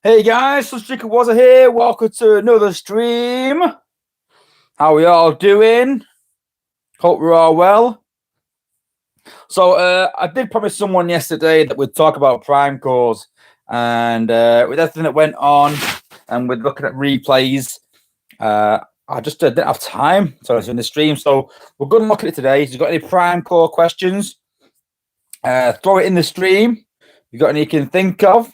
Hey guys, Sunstreaker Wozza here. Welcome to another stream. How we all doing? Hope we're all well. So I did promise someone yesterday that we'd talk about Prime Cores, and with everything that went on, and with looking at replays, I just didn't have time. So I was in the stream. So we're going to look at it today. If you've got any Prime Core questions, throw it in the stream. If you've got any you can think of.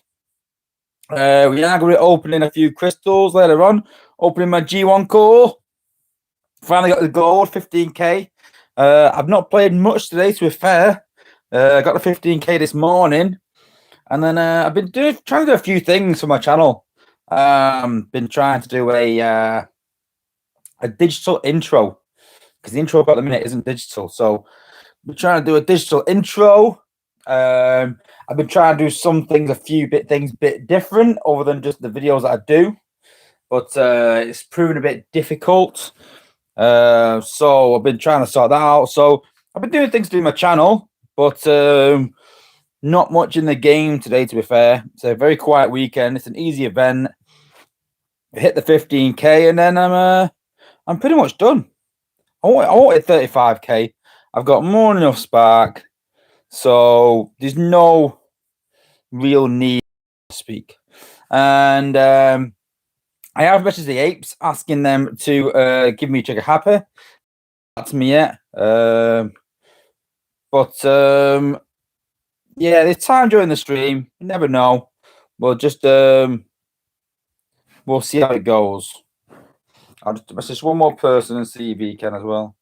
We are going to be opening a few crystals later on. Opening my G1 core. Finally got the gold, 15k. I've not played much today, to be fair. I got the 15k this morning. And then I've been trying to do a few things for my channel. Been trying to do a digital intro. Because the intro I've got at the minute isn't digital. So I'm trying to do a digital intro. I've been trying to do some things, things a bit different other than just the videos that I do, but it's proven a bit difficult. So I've been trying to sort that out. So I've been doing things to do my channel, but not much in the game today, to be fair. It's a very quiet weekend. It's an easy event. I hit the 15k, and then I'm pretty much done. I wanted 35k. I've got more than enough spark. So there's no real need to speak. And I have messaged the apes asking them to give me trigger happy. That's me yet. But yeah, there's time during the stream. You never know. We'll just we'll see how it goes. I'll just message one more person and see if he can as well.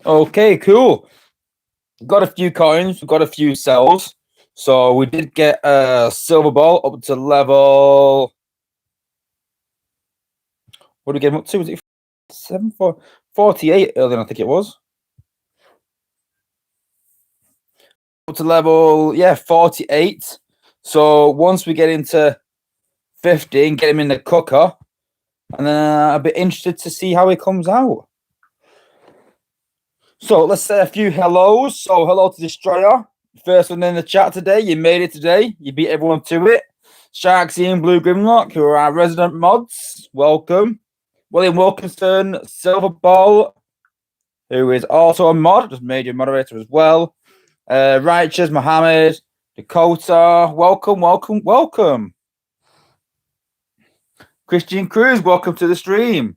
Okay, cool. Got a few coins, got a few cells. So we did get a silver ball up to level. What did we get him up to? Was it 48 earlier? I think it was. Up to level, yeah, 48. So once we get into 15, get him in the cooker, and then I'll be interested to see how he comes out. So let's say a few hellos. So hello to Destroyer. First one in the chat today. You made it today. You beat everyone to it. Sharksy and Blue Grimlock, who are our resident mods. Welcome. William Wilkinson, Silver Ball, who is also a mod, just major moderator as well. Righteous, Mohammed, Dakota. Welcome, welcome, welcome. Christian Cruz, welcome to the stream.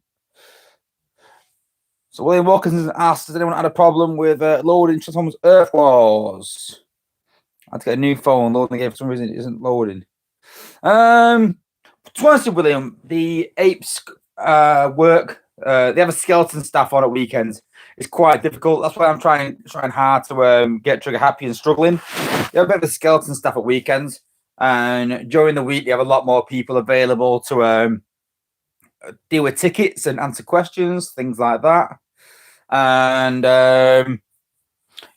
So William Wilkinson asked, has anyone had a problem with loading Transformers Earth Wars? I had to get a new phone. Loading the game for some reason it isn't loading. To be honest with William, the apes work. They have a skeleton staff on at weekends. It's quite difficult. That's why I'm trying hard to get trigger happy and struggling. They have a bit of a skeleton staff at weekends, and during the week they have a lot more people available to deal with tickets and answer questions, things like that. And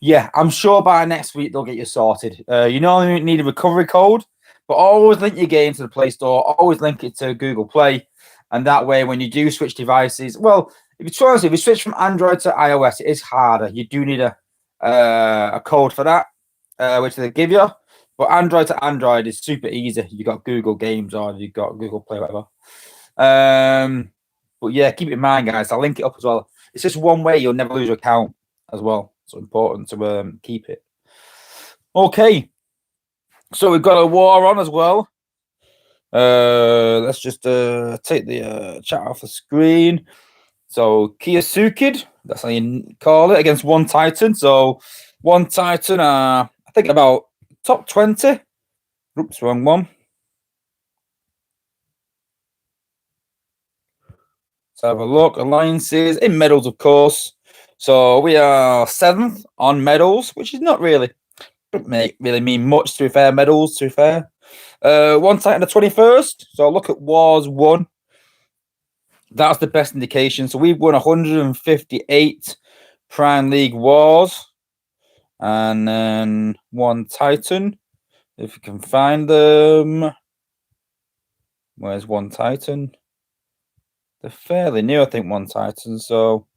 yeah, I'm sure by next week they'll get you sorted. You only need a recovery code, but always link your game to the Play Store. Always link it to Google Play, and that way, when you do switch devices, well, if you switch from Android to iOS, it is harder. You do need a code for that, which they give you. But Android to Android is super easy. You got Google Games or you got Google Play, whatever. But yeah, keep it in mind, guys. I'll link it up as well. It's just one way you'll never lose your account as well. So important to keep it. Okay, so we've got a war on as well. Let's just take the chat off the screen. So Kiyosukid, that's how you call it, against One Titan. So One Titan, I think about top 20. Oops, wrong one. Let's have a look. Alliances in medals, of course. So we are 7th on medals, which is not really mean much, to be fair. Medals, to be fair. One Titan the 21st. So look at Wars 1. That's the best indication. So we've won 158 Prime League Wars. And then One Titan. If you can find them. Where's One Titan? They're fairly new, I think, One Titan. So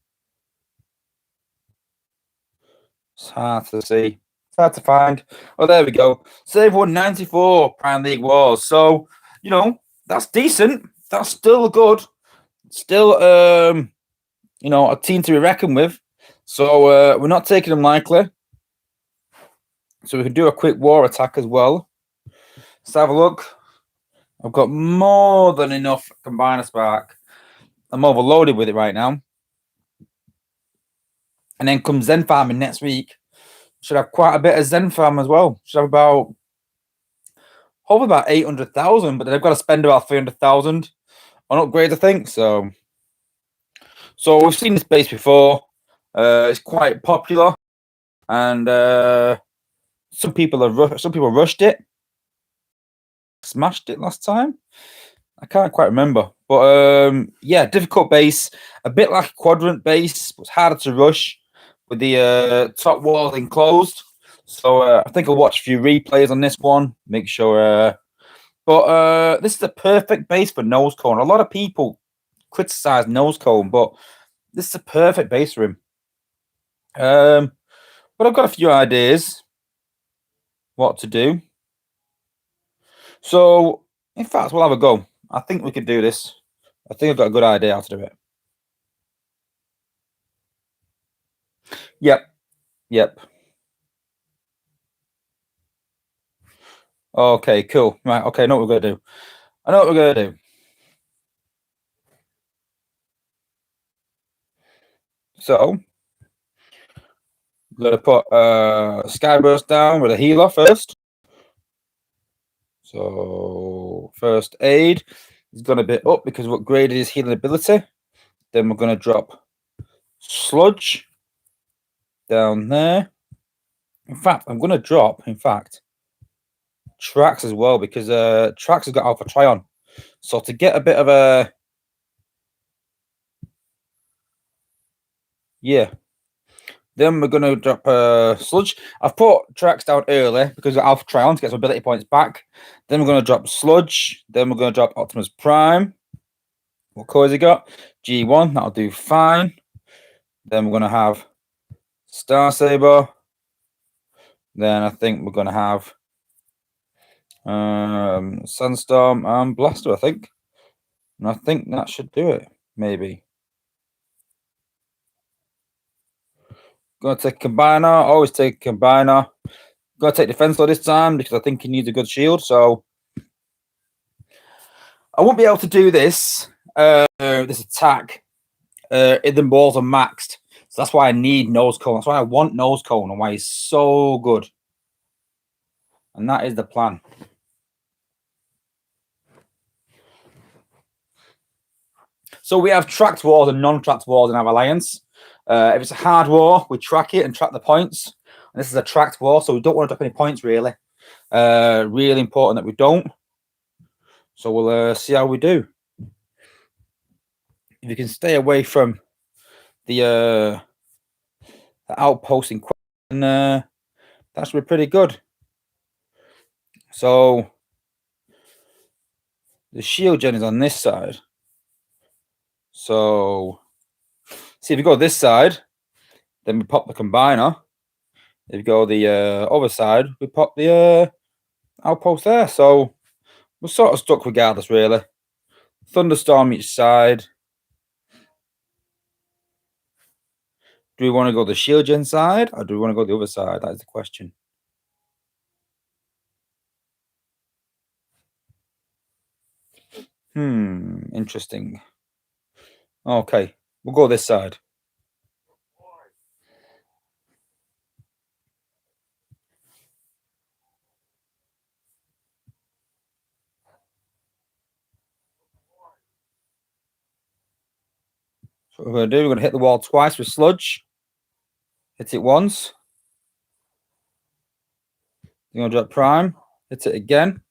it's hard to see. It's hard to find. Oh, there we go. Save 194 Prime League Wars. So, that's decent. That's still good. Still, a team to be reckoned with. So we're not taking them lightly. So we can do a quick war attack as well. Let's have a look. I've got more than enough Combiner Spark. I'm overloaded with it right now. And then comes Zen Farming next week. Should have quite a bit of Zen Farm as well. Should have hopefully about 800,000, but then I've got to spend about 300,000 on upgrades, I think. So we've seen this base before. It's quite popular, and some people rushed it, smashed it last time. I can't quite remember, but yeah, difficult base, a bit like a quadrant base. It's harder to rush with the top wall enclosed. So I think I'll watch a few replays on this one, make sure. But this is a perfect base for nose cone. A lot of people criticize nose cone, but this is a perfect base for him. But I've got a few ideas what to do. So, in fact, we'll have a go. I think we could do this. I think I've got a good idea how to do it. Yep. Okay, cool. Right, okay, I know what we're going to do. I know what we're going to do. So, we're going to put Skyburst down with a healer first. So, first aid is going to be up because we've upgraded his healing ability. Then we're going to drop Sludge down there. In fact, I'm going to drop, Trax as well, because Trax has got Alpha Trion. So to get a bit of a... Yeah. Then we're going to drop Sludge. I've put Trax down early because of Alpha Trion to get some ability points back. Then we're going to drop Sludge. Then we're going to drop Optimus Prime. What core has he got? G1. That'll do fine. Then we're going to have Star Saber. Then I think we're going to have Sandstorm and Blaster, I think. And I think that should do it, maybe. Gonna take a Combiner. Always take a Combiner. Gonna take Defense Law this time because I think he needs a good shield. So I won't be able to do this this attack if the balls are maxed. So that's why I need Nose Cone. That's why I want Nose Cone and why he's so good. And that is the plan. So we have tracked wars and non-tracked wars in our alliance. If it's a hard war, we track it and track the points. And this is a tracked war, so we don't want to drop any points, really. Really important that we don't. So we'll see how we do. If you can stay away from the outpost in question, that should be pretty good. So the shield gen is on this side. So see if you go this side, then we pop the combiner. If you go the other side, we pop the outpost there. So we're sort of stuck regardless, really. Thunderstorm each side. Do we want to go the shield gen side or do we want to go the other side? That is the question. Interesting. Okay, we'll go this side. So what we're going to do, we're going to hit the wall twice with Sludge. Hit it once. You're going to drop Prime. Hit it again.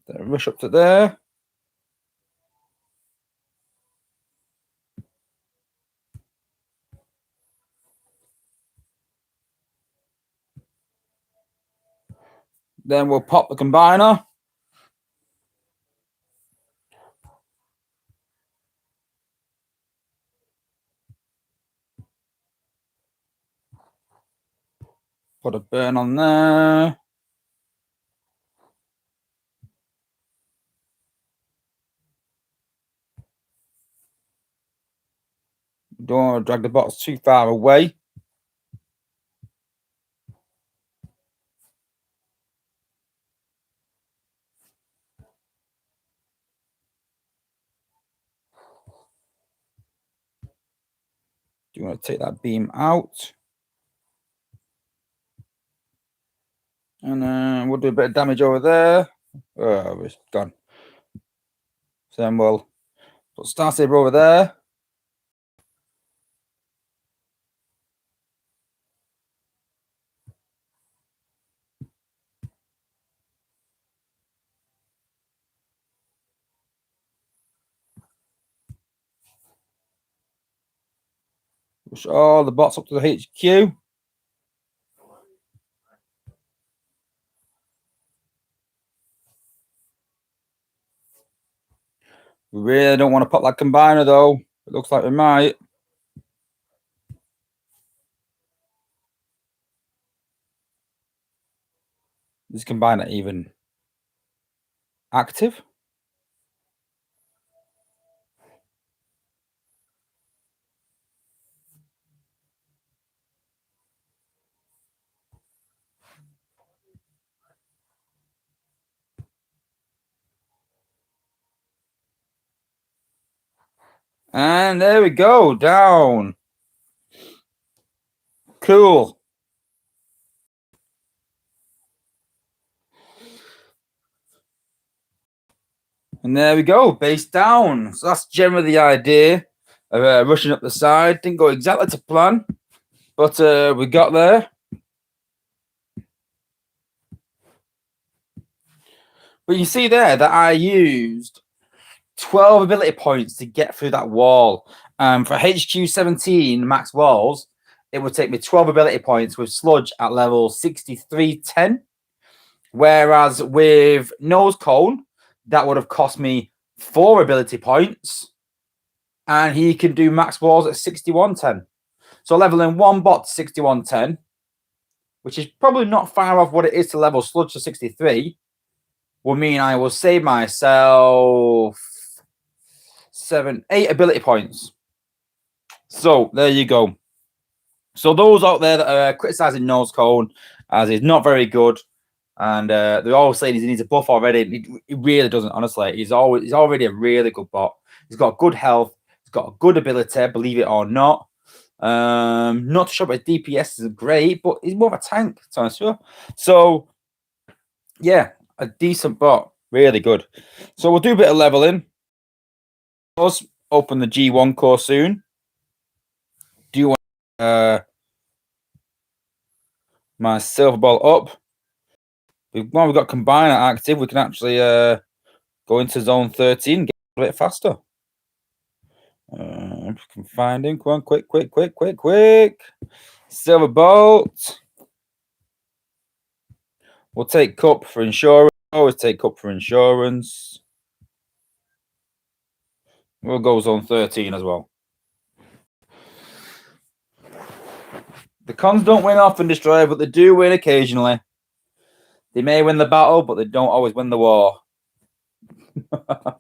Then rush up to there. Then we'll pop the combiner. Put a burn on there. Don't want to drag the box too far away. Do you want to take that beam out? And then we'll do a bit of damage over there. Oh, it's gone. So then we'll put Star Saber over there. Push all the bots up to the HQ. We really don't want to pop that combiner though. It looks like we might. Is combiner even active? And there we go, down. Cool. And there we go, base down. So that's generally the idea of rushing up the side. Didn't go exactly to plan, but we got there. But you see there that I used 12 ability points to get through that wall. For HQ 17 max walls, it would take me 12 ability points with Sludge at level 6310. Whereas with Nose Cone, that would have cost me 4 ability points. And he can do max walls at 6110. So leveling one bot to 6110, which is probably not far off what it is to level Sludge to 63, will mean I will save myself 8 ability points. So there you go. So those out there that are criticizing Nose Cone as he's not very good, and they're all saying he needs a buff already. He really doesn't, honestly. He's already a really good bot. He's got good health. He's got a good ability, believe it or not. Not sure about DPS is great, but he's more of a tank, to be honest with you. So yeah, a decent bot, really good. So we'll do a bit of leveling. Let's open the G1 core soon. Do you want my silver ball up? While we've got combiner active, we can actually go into zone 13, get a bit faster. If we can find him, come on, quick. Silver bolt. We'll take cup for insurance. Always take cup for insurance. We'll go zone 13 as well. The cons don't win often, Destroyer, but they do win occasionally. They may win the battle, but they don't always win the war. The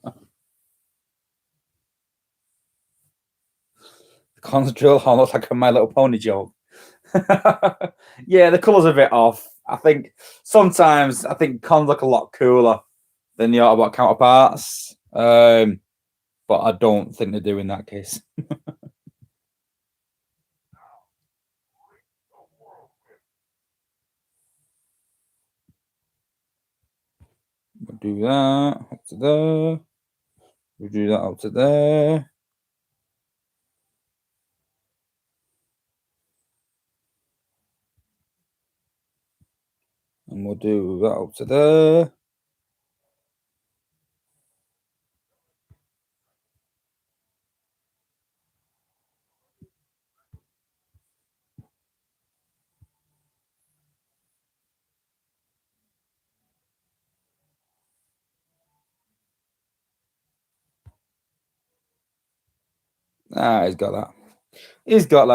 cons drill hall looks like a My Little Pony joke. Yeah, the colour's a bit off. I think sometimes cons look a lot cooler than the Autobot counterparts. But I don't think they do in that case. We'll do that up to there. We'll do that up to there. And we'll do that up to there. Ah, he's got that. He's got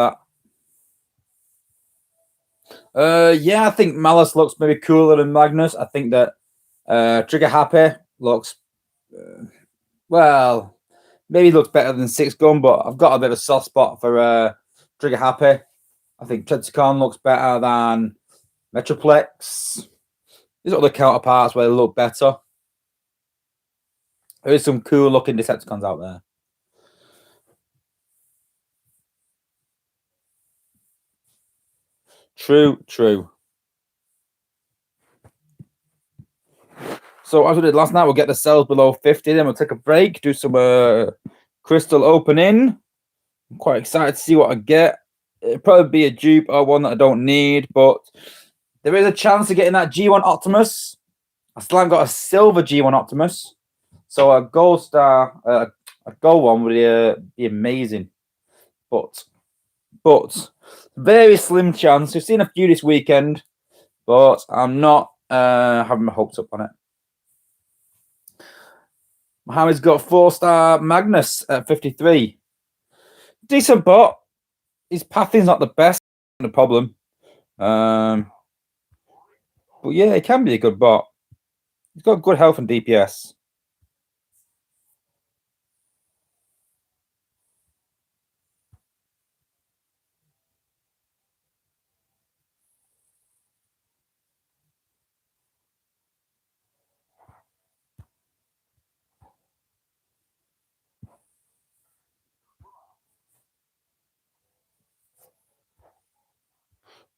that. Yeah, I think Malice looks maybe cooler than Magnus. I think that Trigger Happy looks well, maybe looks better than Six Gun, but I've got a bit of a soft spot for Trigger Happy. I think Decepticon looks better than Metroplex. There's other counterparts where they look better. There is some cool looking Decepticons out there. True, true. So as we did last night, we'll get the cells below 50, then we'll take a break, do some crystal opening. I'm quite excited to see what I get. It'll probably be a dupe or one that I don't need, but there is a chance of getting that G1 Optimus. I still haven't got a silver G1 Optimus. So a gold star, a gold one would be amazing. But very slim chance. We've seen a few this weekend, but I'm not having my hopes up on it. Mohammed's got 4-star Magnus at 53. Decent bot. His pathing's not the best, the problem. But yeah, it can be a good bot. He's got good health and DPS.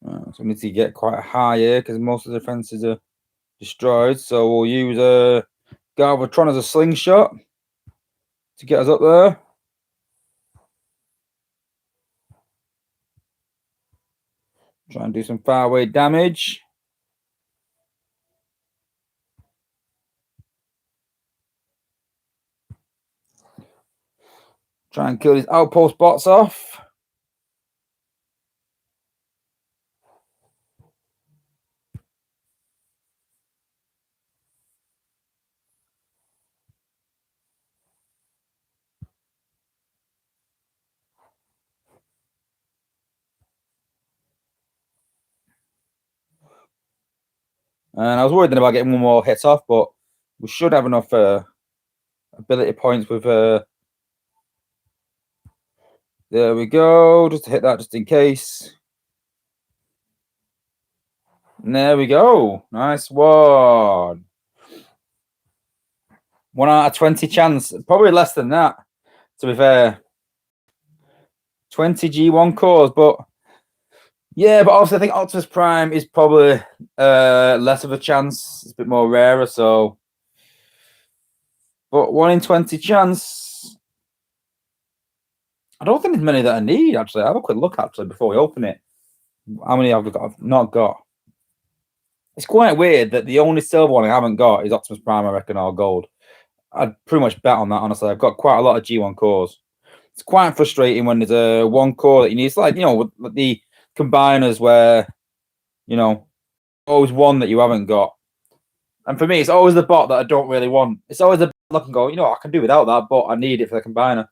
So we need to get quite high here because most of the defenses are destroyed. So we'll use a Galvatron as a slingshot to get us up there. Try and do some far away damage. Try and kill these outpost bots off. And I was worried about getting one more hit off, but we should have enough ability points with there we go, just to hit that just in case. And there we go. Nice one. 1 out of 20 chance. Probably less than that, to be fair. 20 G1 cores, but yeah, but also I think Optimus Prime is probably less of a chance. It's a bit more rarer, so. But 1 in 20 chance. I don't think there's many that I need, actually. I'll have a quick look, actually, before we open it. How many I've not got. It's quite weird that the only silver one I haven't got is Optimus Prime, I reckon, or gold. I'd pretty much bet on that, honestly. I've got quite a lot of G1 cores. It's quite frustrating when there's a one core that you need. It's like, with the combiners where, always one that you haven't got. And for me, it's always the bot that I don't really want. It's always the bot that I can go, I can do without that, but I need it for the combiner.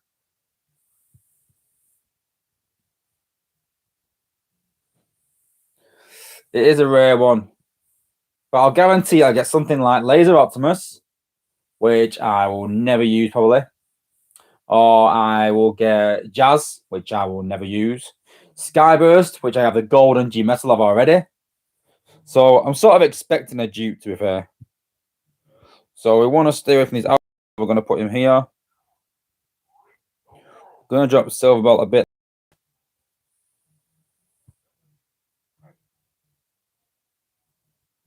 It is a rare one. But I'll guarantee I'll get something like Laser Optimus, which I will never use probably. Or I will get Jazz, which I will never use. Skyburst, which I have the gold and G metal of already. So I'm sort of expecting a dupe, to be fair. So we want to stay away from these out. We're going to put him here. Going to drop the silver belt a bit.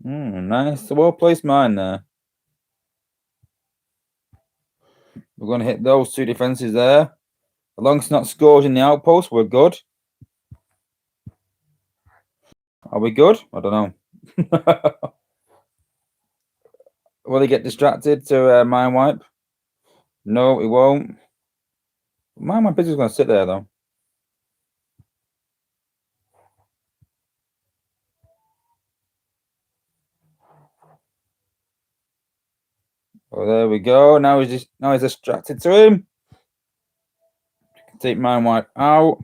Nice. Well placed mine there. We're going to hit those 2 defenses there. As long as it's not scores in the outpost, we're good. Are we good? I don't know. Will he get distracted to mind wipe? No, he won't. Mind wipe is going to sit there, though. Oh, there we go. Now he's distracted to him. take Mind Wipe out.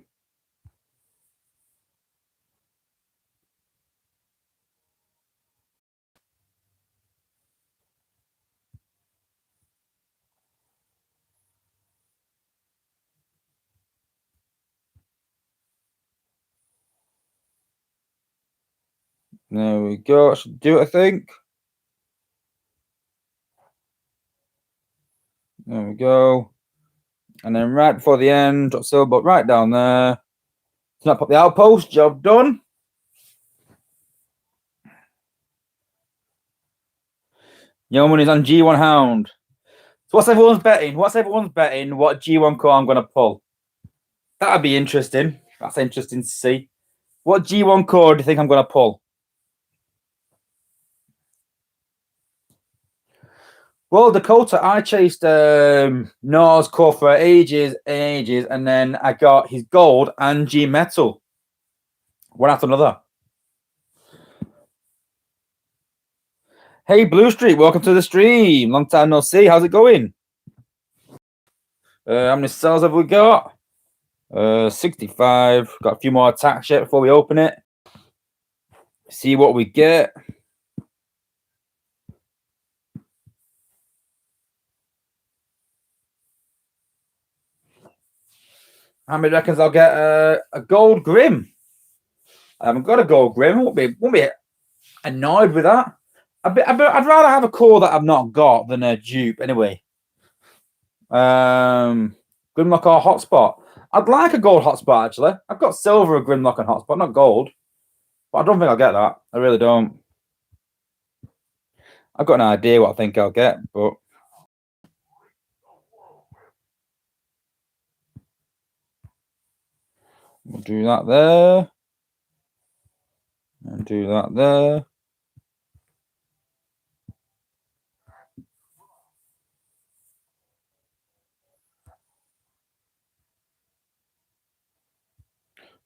There we go. I should do it, I think. There we go. And then right before the end, drop Silverbot right down there. Snap up the outpost. Job done. Your money's on G1 Hound. So what's everyone's betting? What G1 core I'm going to pull? That'd be interesting. That's interesting to see. What G1 core do you think I'm going to pull? Well, Dakota, I chased Nars core for ages and ages, and then I got his gold and G metal. One after another. Hey, Blue Street, welcome to the stream. Long time no see. How's it going? How many cells have we got? 65. Got a few more attacks yet before we open it. See what we get. How many reckons I'll get a gold Grim? I haven't got a gold Grim. Won't be annoyed with that. I'd rather have a core that I've not got than a dupe anyway. Grimlock or Hotspot. I'd like a gold Hotspot actually. I've got silver of Grimlock and Hotspot, not gold. But I don't think I'll get that. I really don't. I've got an idea what I think I'll get, but we'll do that there. And do that there.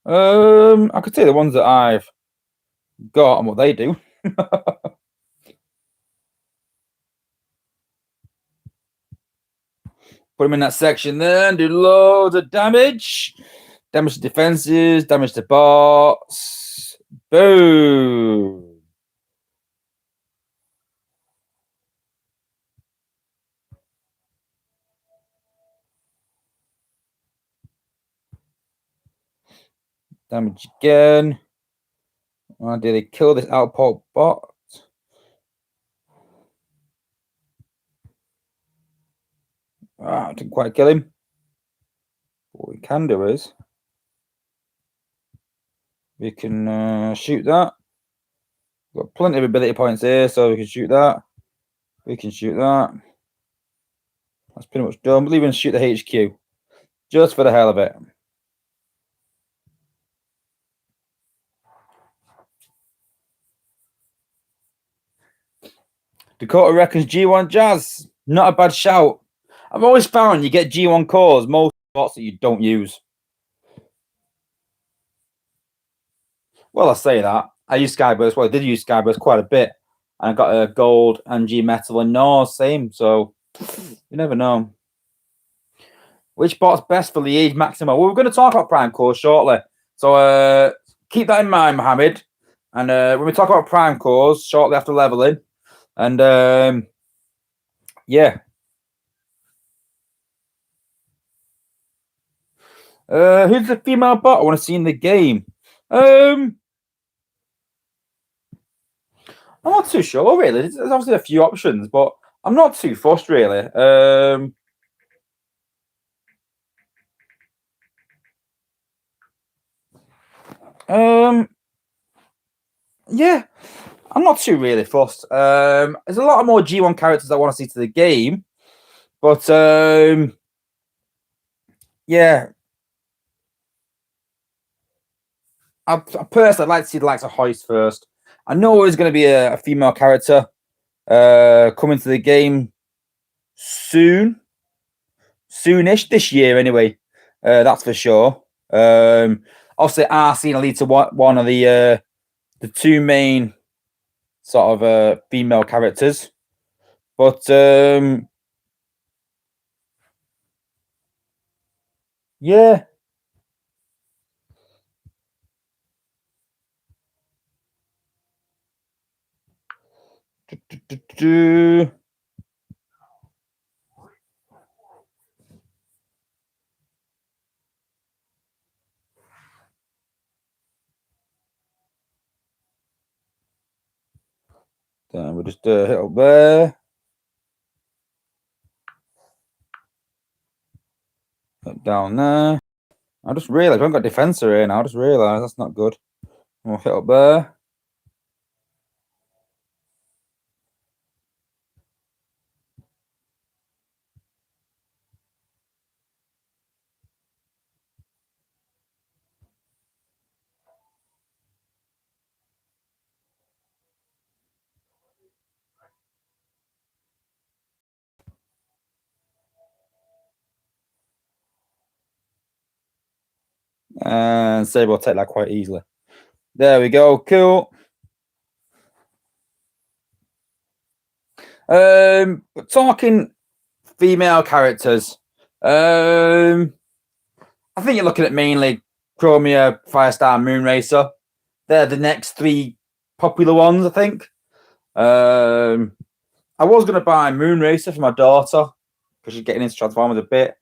I could say the ones that I've got and what they do. Put them in that section there and do loads of damage. Damage to defenses, damage to bots. Boom. Damage again. Oh, did they kill this outpost bot? Ah, didn't quite kill him. What we can do is we can shoot that. We've got plenty of ability points here, so we can shoot that. We can shoot that. That's pretty much done. We'll even shoot the HQ just for the hell of it. Dakota reckons G1 Jazz. Not a bad shout. I've always found you get G1 cores, most bots that you don't use. Well, I say that. I use Skyburst. Well, I did use Skyburst quite a bit. And I got a gold and G metal and Nars, same. So you never know. Which bot's best for Liège Maximo? Well, we're going to talk about Prime Cores shortly. So keep that in mind, Mohammed. And when we talk about Prime Cores shortly after leveling. And yeah. Who's the female bot I want to see in the game? I'm not too sure, really. There's obviously a few options, but I'm not too fussed, really. Yeah, I'm not too really fussed. There's a lot more G1 characters I want to see to the game, but yeah, I personally like to see the likes of Hoist first. I know there's going to be a female character coming to the game soonish this year, anyway. That's for sure. Obviously, Arsene will lead to one of the two main sort of female characters, but Yeah. Then we'll just hit up there. Hit down there. I just realised I haven't got defensor here now. I just realised that's not good. We'll hit up there. And Sabre will take that quite easily. There we go. Cool. Talking female characters. I think you're looking at mainly Chromia, Firestar, Moonracer. They're the next three popular ones, I think. I was going to buy Moonracer for my daughter because she's getting into Transformers a bit.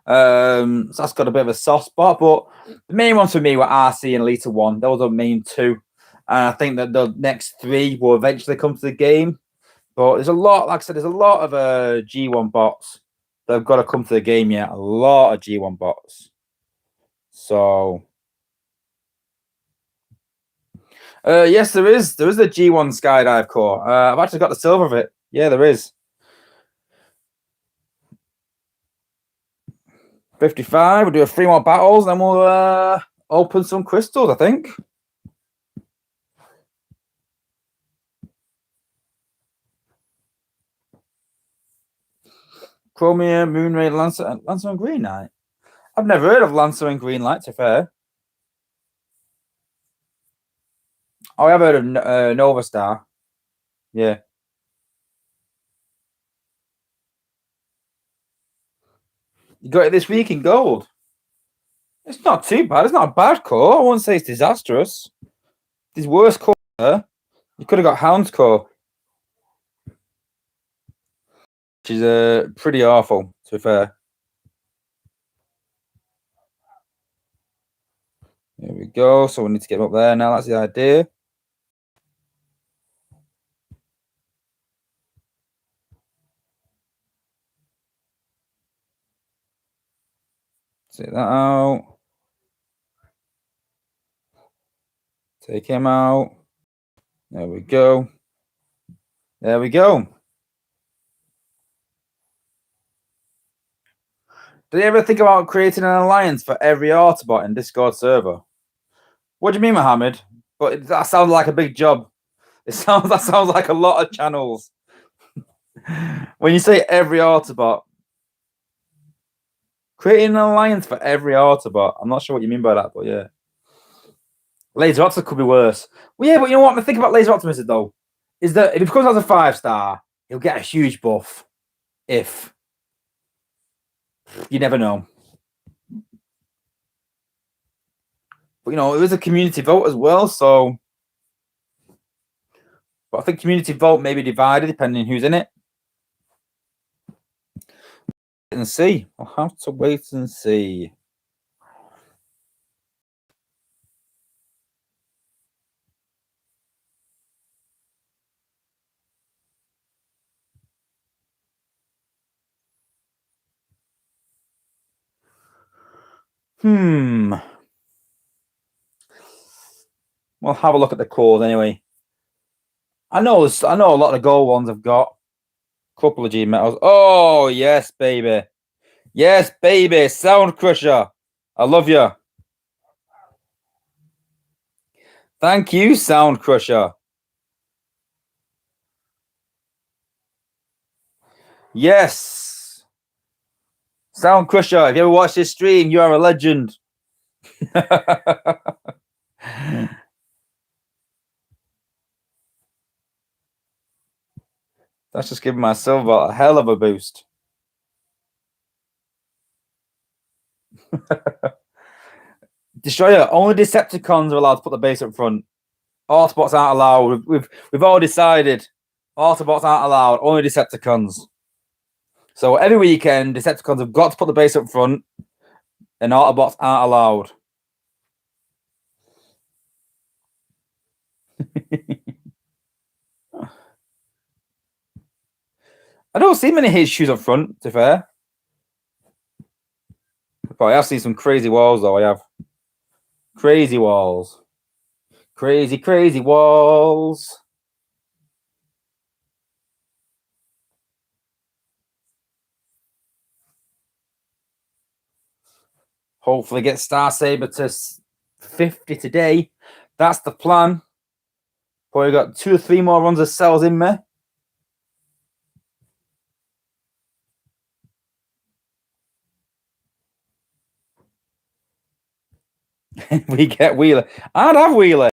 So that's got a bit of a soft spot. But the main ones for me were RC and Elita 1. Those are the main two. And I think that the next three will eventually come to the game. But there's a lot, like I said, there's a lot of G1 bots that have got to come to the game yet. A lot of G1 bots. So, yes, there is. There is a G1 Skydive core. I've actually got the silver of it. Yeah, there is. 55. We'll do 3 more battles, then we'll open some crystals, I think. Chromia, Moonray, Lancer and Green Knight. I've never heard of Lancer and Green Light, to be fair. Oh, I have heard of Nova Star. Yeah. You got it this week in gold. It's not too bad. It's not a bad core. I wouldn't say it's disastrous. There's worse core there. You could have got Hound's core. Which is pretty awful, to be fair. There we go. So we need to get up there now. That's the idea. Take that out. Take him out. There we go. There we go. Did you ever think about creating an alliance for every Autobot in Discord server? What do you mean, Mohammed? But that sounds like a big job. That sounds like a lot of channels. When you say every Autobot, creating an alliance for every Autobot. I'm not sure what you mean by that, but yeah. Laser Optimus could be worse. Well, yeah, but you know what? The thing about Laser Optimus though is that if he becomes as a 5-star, he'll get a huge buff. If you never know. But you know, it was a community vote as well, so. But I think community vote may be divided depending who's in it. Wait and see. I'll have to wait and see. We'll have a look at the cores anyway. I know a lot of gold ones have got a couple of G metals. Oh yes, baby. Yes, baby. Sound Crusher. I love you. Thank you, Sound Crusher. Yes. Sound Crusher, if you ever watched this stream, you are a legend. That's just giving my silver a hell of a boost. Destroyer, only Decepticons are allowed to put the base up front. Autobots aren't allowed. We've all decided. Autobots aren't allowed. Only Decepticons. So every weekend, Decepticons have got to put the base up front, and Autobots aren't allowed. I don't see many HQs up front, to be fair. But I have seen some crazy walls, though. I have. Crazy walls. Crazy, crazy walls. Hopefully get Star Saber to 50 today. That's the plan. Probably got 2 or 3 more runs of cells in me. We get Wheeler. I'd have Wheeler.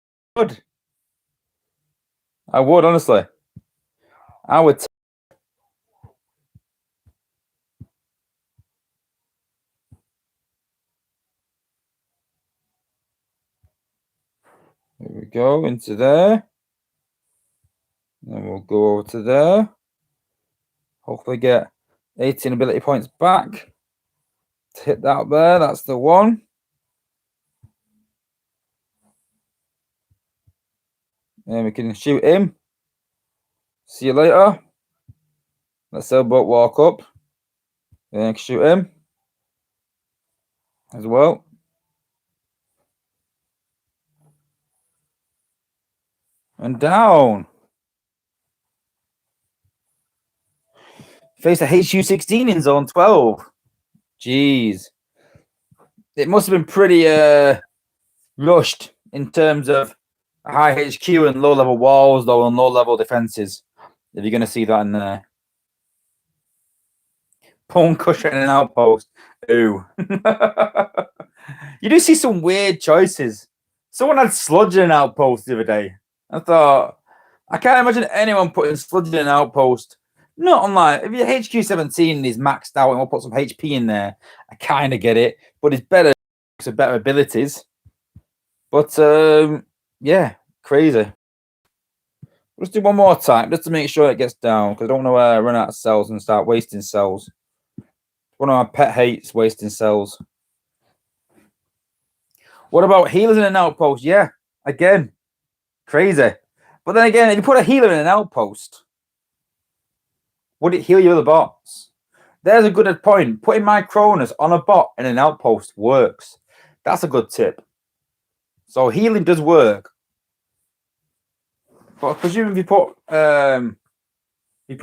I would, honestly. I would. Here we go, into there. Then we'll go over to there. Hopefully get 18 ability points back. To hit that there, that's the one. And we can shoot him. See you later. Let Sailboat walk up. Then shoot him as well. And down. Face a HU-16 in zone 12. Jeez. It must have been pretty rushed in terms of high HQ and low-level walls, though, and low-level defenses. If you're going to see that in there. Pwn cushion and outpost. Ooh. You do see some weird choices. Someone had sludge in an outpost the other day. I thought, I can't imagine anyone putting sludge in an outpost. Not unlike, if your HQ-17 is maxed out and we'll put some HP in there, I kind of get it. But it's better, so better abilities. But, yeah, crazy. Let's do one more time, just to make sure it gets down, because I don't want to run out of cells and start wasting cells. One of my pet hates wasting cells. What about healers in an outpost? Yeah, again, crazy. But then again, if you put a healer in an outpost, would it heal your other bots? There's a good point. Putting my Cronus on a bot in an outpost works. That's a good tip. So healing does work. But I presume if you put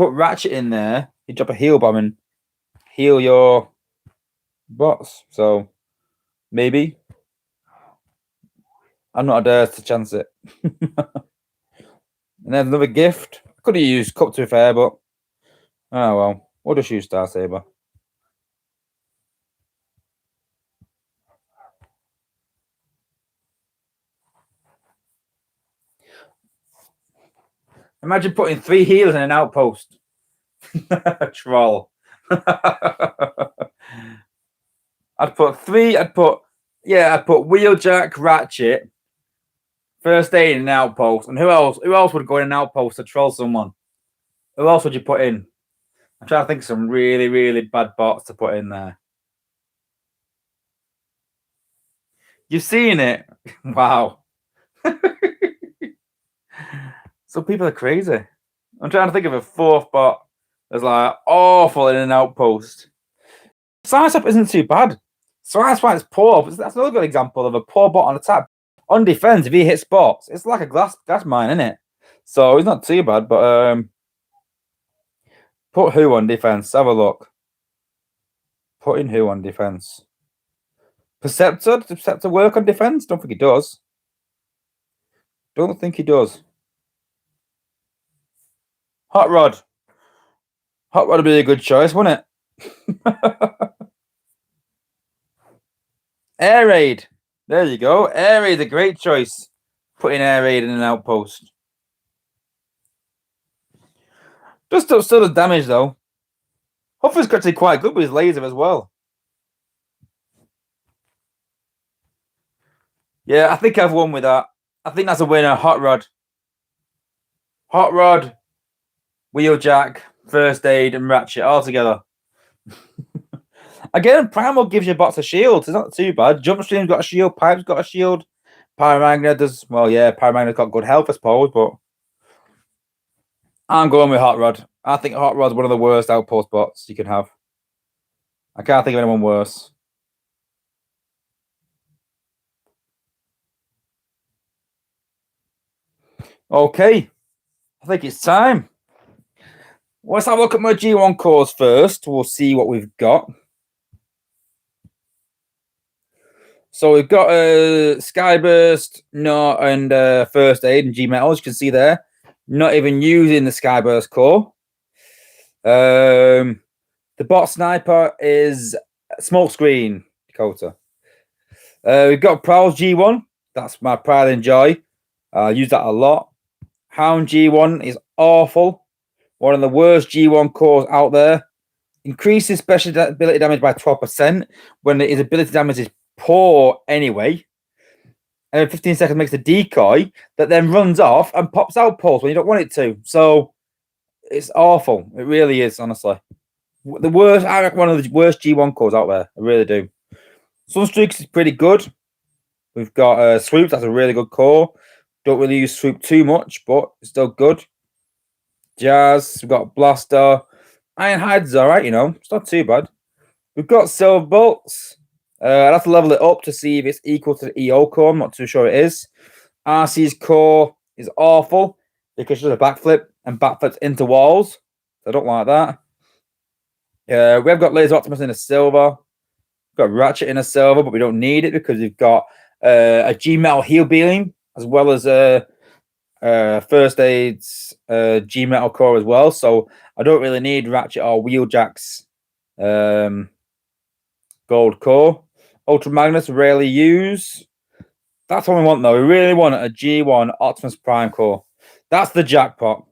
Ratchet in there, you drop a heal bomb and heal your bots. So maybe. I'm not a to chance it. And there's another gift. I could have used Cup to Fair, but oh well. We'll just use Star Saber. Imagine putting 3 healers in an outpost. Troll. I'd put Wheeljack, Ratchet, First Aid in an outpost. And who else? Who else would go in an outpost to troll someone? Who else would you put in? I'm trying to think of some really, really bad bots to put in there. You've seen it? Wow. Some people are crazy. I'm trying to think of a 4th bot that's like awful in an outpost. Sidestep isn't too bad. Sidestep is poor, but that's another good example of a poor bot on attack. On defense, if he hits spots, it's like a glass mine, isn't it? So it's not too bad, but put who on defense? Have a look. Putting who on defense? Perceptor? Does Perceptor work on defense? Don't think he does. Don't think he does. Hot Rod. Hot Rod would be a good choice, wouldn't it? Air Raid. There you go. Air Raid's a great choice. Putting Air Raid in an outpost. Just still does damage, though. Huffer's actually quite good with his laser as well. Yeah, I think I've won with that. I think that's a winner. Hot rod. Hot rod, wheeljack, first aid, and ratchet all together. Again, Primal gives you a box of shields. It's not too bad. Jump Stream's got a shield. Pipe's got a shield. Pyromagna does, well, yeah, Pyromagna's got good health, I suppose, but I'm going with Hot Rod. I think Hot Rod's one of the worst outpost bots you can have. I can't think of anyone worse. Okay, I think it's time. Let's have a look at my G1 cores first. We'll see what we've got. So we've got Skyburst, and First Aid and G Metal, as you can see there. Not even using the Skyburst core. The bot sniper is Smokescreen, Dakota. We've got Prowl's G1. That's my pride and joy. I use that a lot. Hound G1 is awful. One of the worst G1 cores out there. Increases special ability damage by 12% when his ability damage is poor anyway. And 15 seconds makes a decoy that then runs off and pops out pulse when you don't want it to. So it's awful. It really is, honestly. The worst, I reckon one of the worst G1 cores out there. I really do. Sunstreaker is pretty good. We've got Swoop, that's a really good core. Don't really use Swoop too much, but it's still good. Jazz, we've got Blaster. Ironhide's alright, you know, it's not too bad. We've got Silver Bolts. I'd have to level it up to see if it's equal to the EO core. I'm not too sure it is. RC's core is awful because she does a backflip and backflips into walls. I don't like that. We have got Laser Optimus in a silver. We've got Ratchet in a silver, but we don't need it because we've got a G Metal heal beam as well as a First Aid's G Metal core as well. So I don't really need Ratchet or Wheeljack's gold core. Ultra Magnus rarely use. That's what we want though. We really want a G1 Optimus Prime core. That's the jackpot.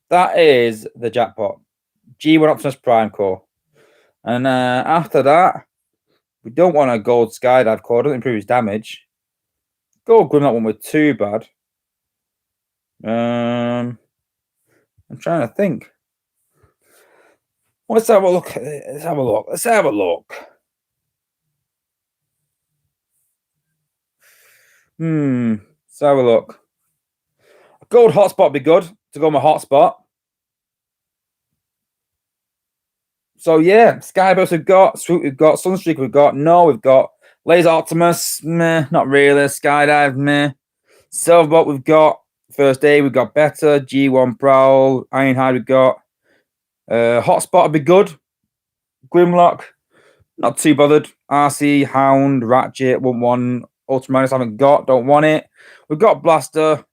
That is the jackpot. G1 Optimus Prime core. And after that, we don't want a gold Skydive core. It doesn't improve his damage. Gold Grimlock won't be too bad. I'm trying to think. Let's have a look. Let's have a look. Let's have a look. Let's have a look. A gold hotspot would be good to go on my hotspot. So yeah, Skyburst we've got, Swoop we've got, Sunstreaker we've got, No we've got, Laser Optimus, meh, not really, Skydive, meh. Silverbot we've got, First Aid we've got better, G1 Prowl, Ironhide we've got. Hotspot would be good. Grimlock, not too bothered. RC, Hound, Ratchet, 1-1, Ultramanus haven't got, don't want it. We've got Blaster,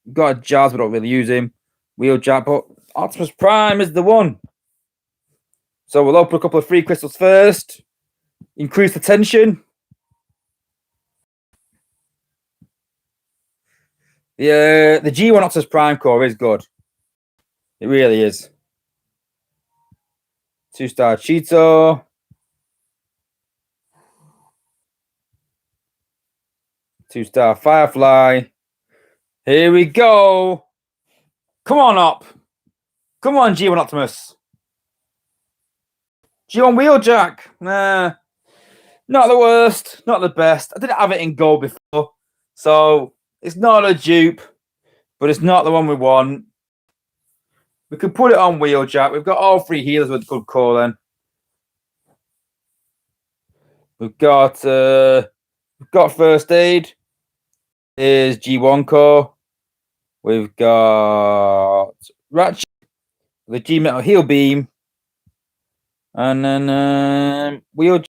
we've got a Jazz, we don't really use him. Wheeljack, but Optimus Prime is the one. So we'll open a couple of free crystals first. Increase the tension. Yeah, the G1 Optimus Prime core is good. It really is. 2-star Cheeto. 2-star Firefly. Here we go. Come on up. Come on, G1 Optimus. G1 Wheeljack. Nah. Not the worst. Not the best. I didn't have it in gold before. So it's not a dupe. But it's not the one we want. We could put it on Wheeljack. We've got all three healers with good core then. We've got First Aid. Is G1 core. We've got Ratchet, the G Metal heal beam, and then Wheeljack.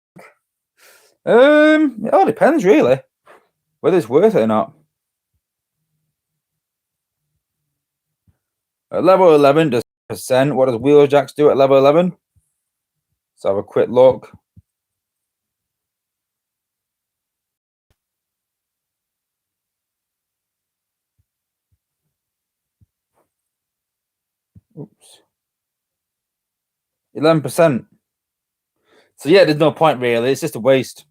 It all depends really whether it's worth it or not. At level 11, does percent. What does Wheeljack do at level 11? Let's have a quick look. Oops. 11%. So yeah, there's no point really. It's just a waste.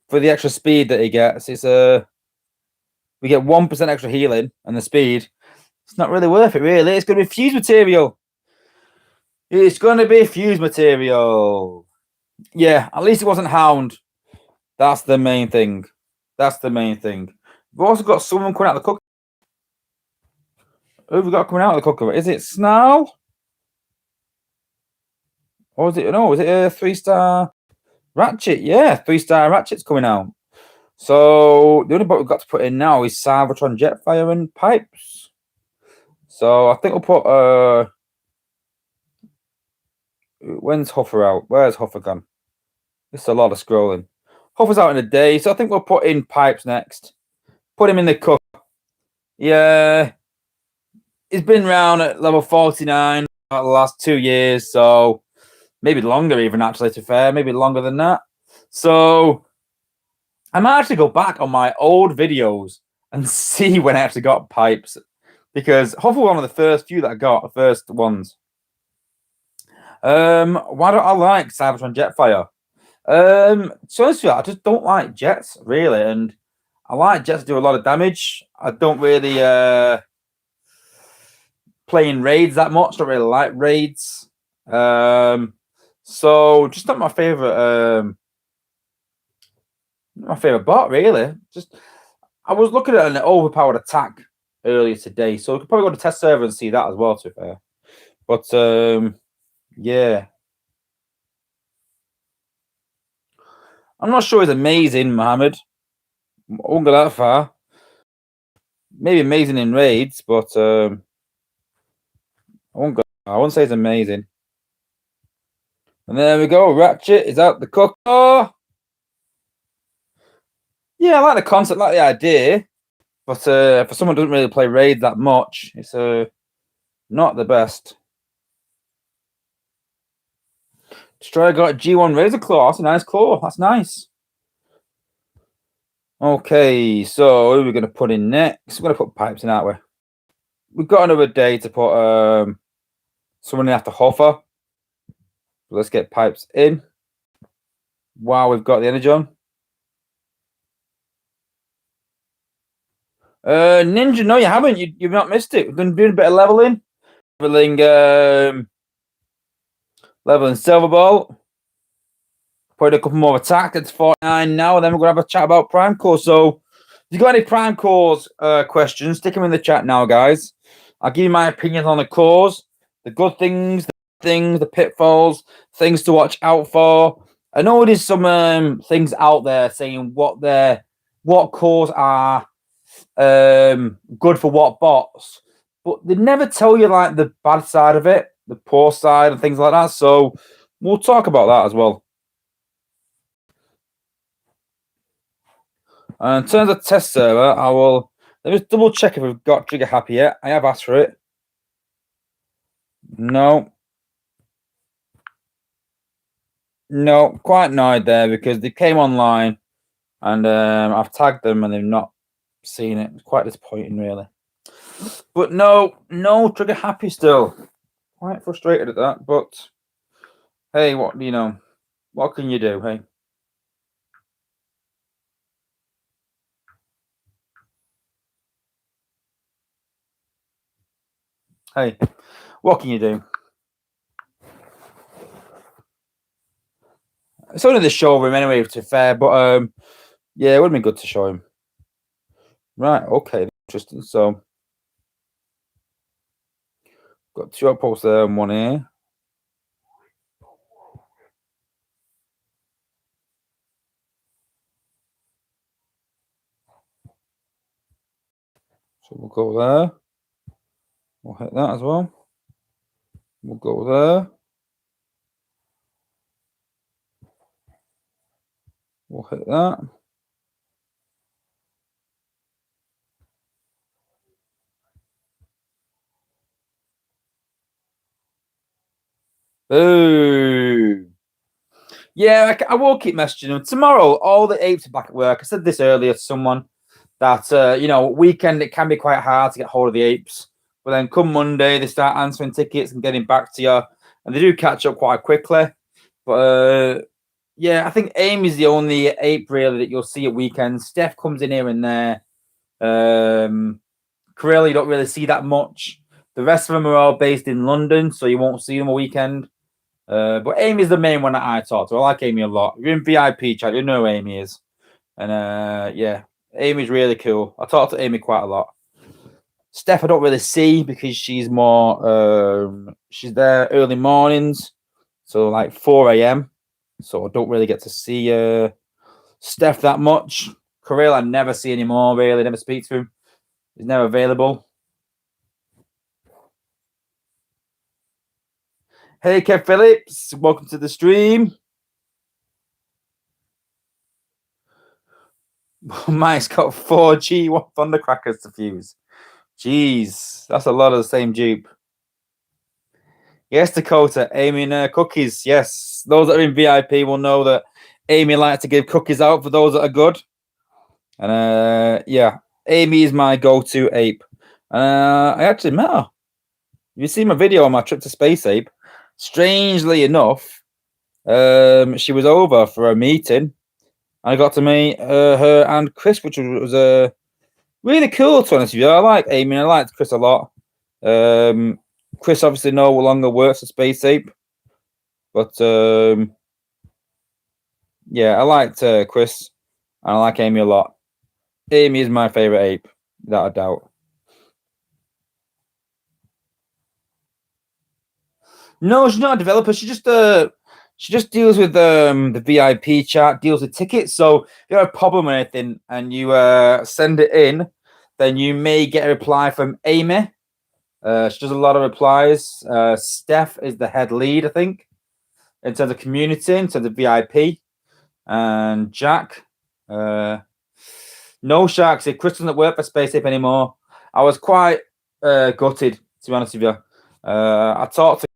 for the extra speed that he gets. It's we get 1% extra healing and the speed. It's not really worth it, really. It's going to be fuse material. It's going to be fuse material. Yeah, at least it wasn't Hound. That's the main thing. That's the main thing. We've also got someone coming out of the cooker. Who have we got coming out of the cooker? Is it Snarl? Or is it, no, is it a 3-star Ratchet? Yeah, 3-star Ratchet's coming out. So the only bot we've got to put in now is Cybertron Jetfire and Pipes. So I think we'll put when's Huffer out? Where's Huffer gone? It's a lot of scrolling. Huffer's out in a day, so I think we'll put in Pipes next. Put him in the cook. Yeah. He's been around at level 49 for the last 2 years, so maybe longer even, actually, to be fair. Maybe longer than that. So I might actually go back on my old videos and see when I actually got Pipes. Because Huffer was one of the first few that I got, the first ones. Why don't I like Cybertron Jetfire? So honestly, I just don't like jets, really. And I like jets to do a lot of damage. I don't really play in raids that much. Don't really like raids. So just not my favorite bot, really. Just I was looking at an overpowered attack earlier today, so we could probably go to test server and see that as well, to be fair. But yeah, I'm not sure he's amazing, Mohammed. I won't go that far. Maybe amazing in raids, but I won't say it's amazing. And there we go. Ratchet is out the cooker. Yeah, I like the concept, like the idea, but for someone who doesn't really play raids that much, it's not the best. Destroyer got a G1 Razor Claw. That's a nice claw. That's nice. Okay, so who are we going to put in next? We're going to put Pipes in, aren't we? We've got another day to put someone in after Hoffer. Let's get Pipes in. Wow, we've got the energy on. Ninja, no, you haven't. You've not missed it. We've been doing a bit of leveling. Leveling Silver Ball. Put a couple more attack. It's 49 now. And then we're going to have a chat about Prime Cores. So if you've got any Prime Cores questions, stick them in the chat now, guys. I'll give you my opinions on the cores, the good things, the pitfalls, things to watch out for. I know there's some things out there saying what cores are good for what bots, but they never tell you like the bad side of it, the poor side and things like that. So we'll talk about that as well. And in terms of test server, let me double check if we've got trigger happy yet. I have asked for it. No, quite annoyed there because they came online and I've tagged them and they've not seen it. It's quite disappointing, really. But no trigger happy still. Quite frustrated at that, but hey, what do you know? What can you do, hey? Hey, what can you do? It's only the showroom anyway, to be fair, but yeah, it would have been good to show him. Right, okay, interesting. So got 2 outposts there and 1 here. So we'll go there. We'll hit that as well. We'll go there. We'll hit that. Boo. Yeah, I will keep messaging them. Tomorrow, all the apes are back at work. I said this earlier to someone that, you know, weekend, it can be quite hard to get hold of the apes. But then come Monday, they start answering tickets and getting back to you. And they do catch up quite quickly. But yeah, I think Amy's the only ape really that you'll see at weekends. Steph comes in here and there. Corella, you don't really see that much. The rest of them are all based in London, so you won't see them a weekend. But Amy's the main one that I talk to. I like Amy a lot. You're in VIP chat, you know who Amy is. And yeah, Amy's really cool. I talk to Amy quite a lot. Steph, I don't really see because she's more she's there early mornings, so like 4 a.m. So I don't really get to see Steph that much. Kirill, I never see anymore, really. Never speak to him. He's never available. Hey, Kev Phillips. Welcome to the stream. Mike's got 4 G1 Thundercrackers to fuse. Jeez, that's a lot of the same dupe. Yes, Dakota, Amy and cookies. Yes, those that are in VIP will know that Amy likes to give cookies out for those that are good. And yeah, Amy is my go-to ape. I actually met her. You see my video on my trip to Space Ape. Strangely enough, she was over for a meeting. I got to meet her and Chris, which was really cool, to be honest with you. I like Amy. I liked Chris a lot. Chris obviously no longer works at Space Ape, but yeah, I liked Chris, and I like Amy a lot. Amy is my favorite ape, without a doubt. No, she's not a developer. She just deals with the VIP chat, deals with tickets. So if you have a problem or anything and you send it in, then you may get a reply from Amy. She does a lot of replies. Steph is the head lead, I think, in terms of community, in terms of VIP. And Jack, no Sharks. Chris doesn't work for Space Ape anymore. I was quite gutted, to be honest with you. I talked to,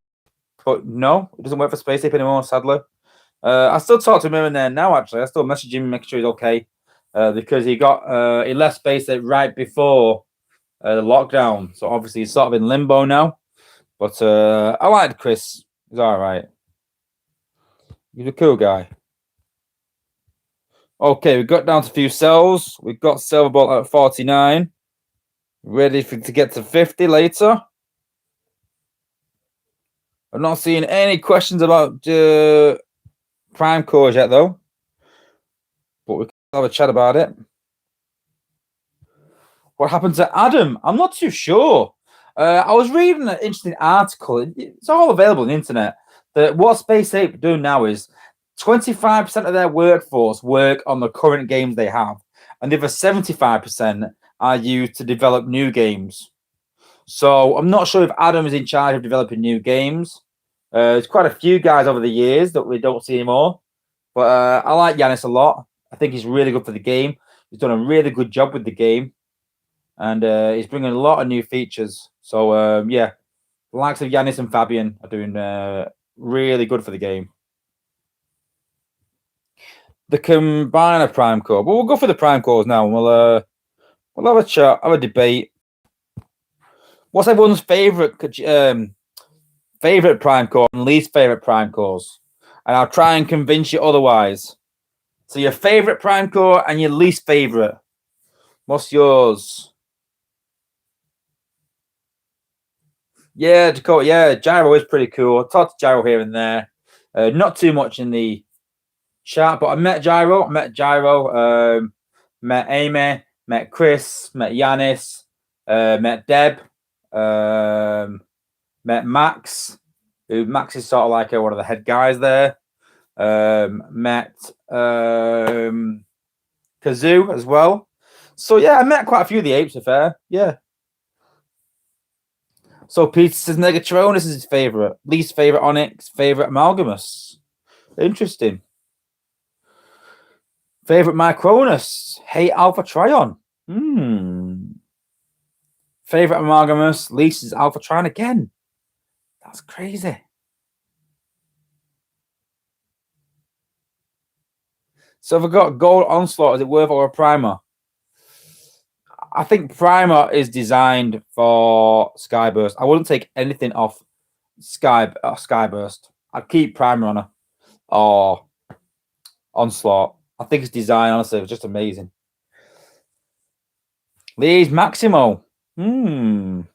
but no, it doesn't work for Space Ape anymore, sadly. I still talk to him here and there now, actually. I still message him, make sure he's okay, because he left Space Ape right before the lockdown. So obviously he's sort of in limbo now. But I liked Chris. He's all right. He's a cool guy. Okay, we got down to a few cells. We've got Silverbolt at 49. Ready to get to 50 later. I'm not seeing any questions about prime cores yet, though. But we can have a chat about it. What happened to Adam? I'm not too sure. I was reading an interesting article. It's all available on the internet. That what Space Ape do now is 25% of their workforce work on the current games they have, and the other 75% are used to develop new games. So I'm not sure if Adam is in charge of developing new games. There's quite a few guys over the years that we don't see anymore. But I like Yanis a lot. I think he's really good for the game. He's done a really good job with the game. And he's bringing a lot of new features. So, yeah, the likes of Yanis and Fabian are doing really good for the game. The combiner prime core. Well, we'll go for the prime cores now. And we'll have a chat, have a debate. What's everyone's favorite prime core and least favorite prime cores? And I'll try and convince you otherwise. So your favorite prime core and your least favorite. What's yours? Yeah, Dakota. Yeah, Gyro is pretty cool. I talked to Gyro here and there. Not too much in the chat, but I met Gyro. Met Amy. Met Chris. Met Yanis. Met Deb. Met Max. Max is sort of like one of the head guys there. Met Kazoo as well. So yeah, I met quite a few of the apes, if fair. Yeah. So Peter says Negatronus is his favorite, least favorite Onyx, favorite Amalgamus. Interesting. Favorite Micronus. Hey Alpha Trion. Favorite Amalgamus, least is Alpha Trion again. That's crazy. So if I got Gold Onslaught, is it worth or a Primer? I think Primer is designed for Skyburst. I wouldn't take anything off Skyburst. I'd keep Primer on her. Or Onslaught. I think it's design, honestly, it was just amazing. These Maximo. The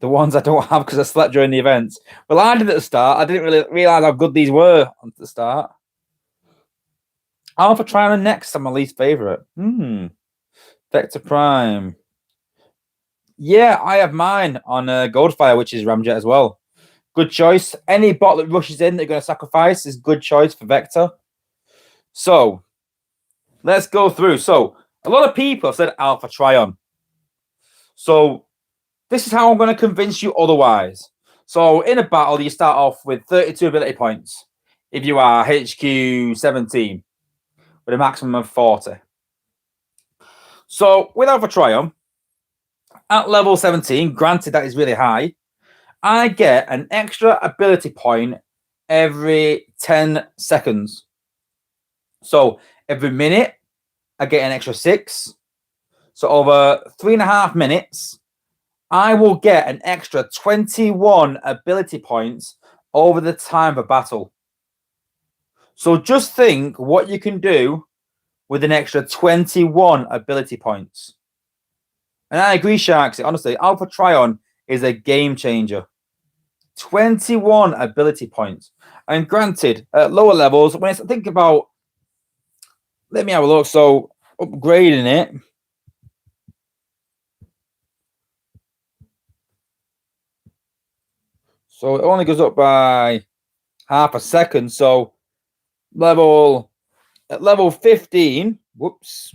ones I don't have because I slept during the events. Well, I did at the start. I didn't really realize how good these were at the start. Alpha Trion next. I'm my least favorite. Vector Prime. Yeah, I have mine on Goldfire, which is Ramjet as well. Good choice. Any bot that rushes in that you're going to sacrifice is good choice for Vector. So let's go through. So a lot of people have said Alpha Trion. So this is how I'm going to convince you otherwise. So in a battle, you start off with 32 ability points if you are HQ 17 with a maximum of 40. So with Alpha Trion, at level 17, granted that is really high, I get an extra ability point every 10 seconds. So every minute, I get an extra 6. So over 3.5 minutes, I will get an extra 21 ability points over the time of a battle. So just think what you can do with an extra 21 ability points. And I agree, Sharks. Honestly, Alpha Trion is a game changer. 21 ability points. And granted, at lower levels, when I think about, let me have a look. So upgrading it. So it only goes up by half a second. So at level 15, whoops.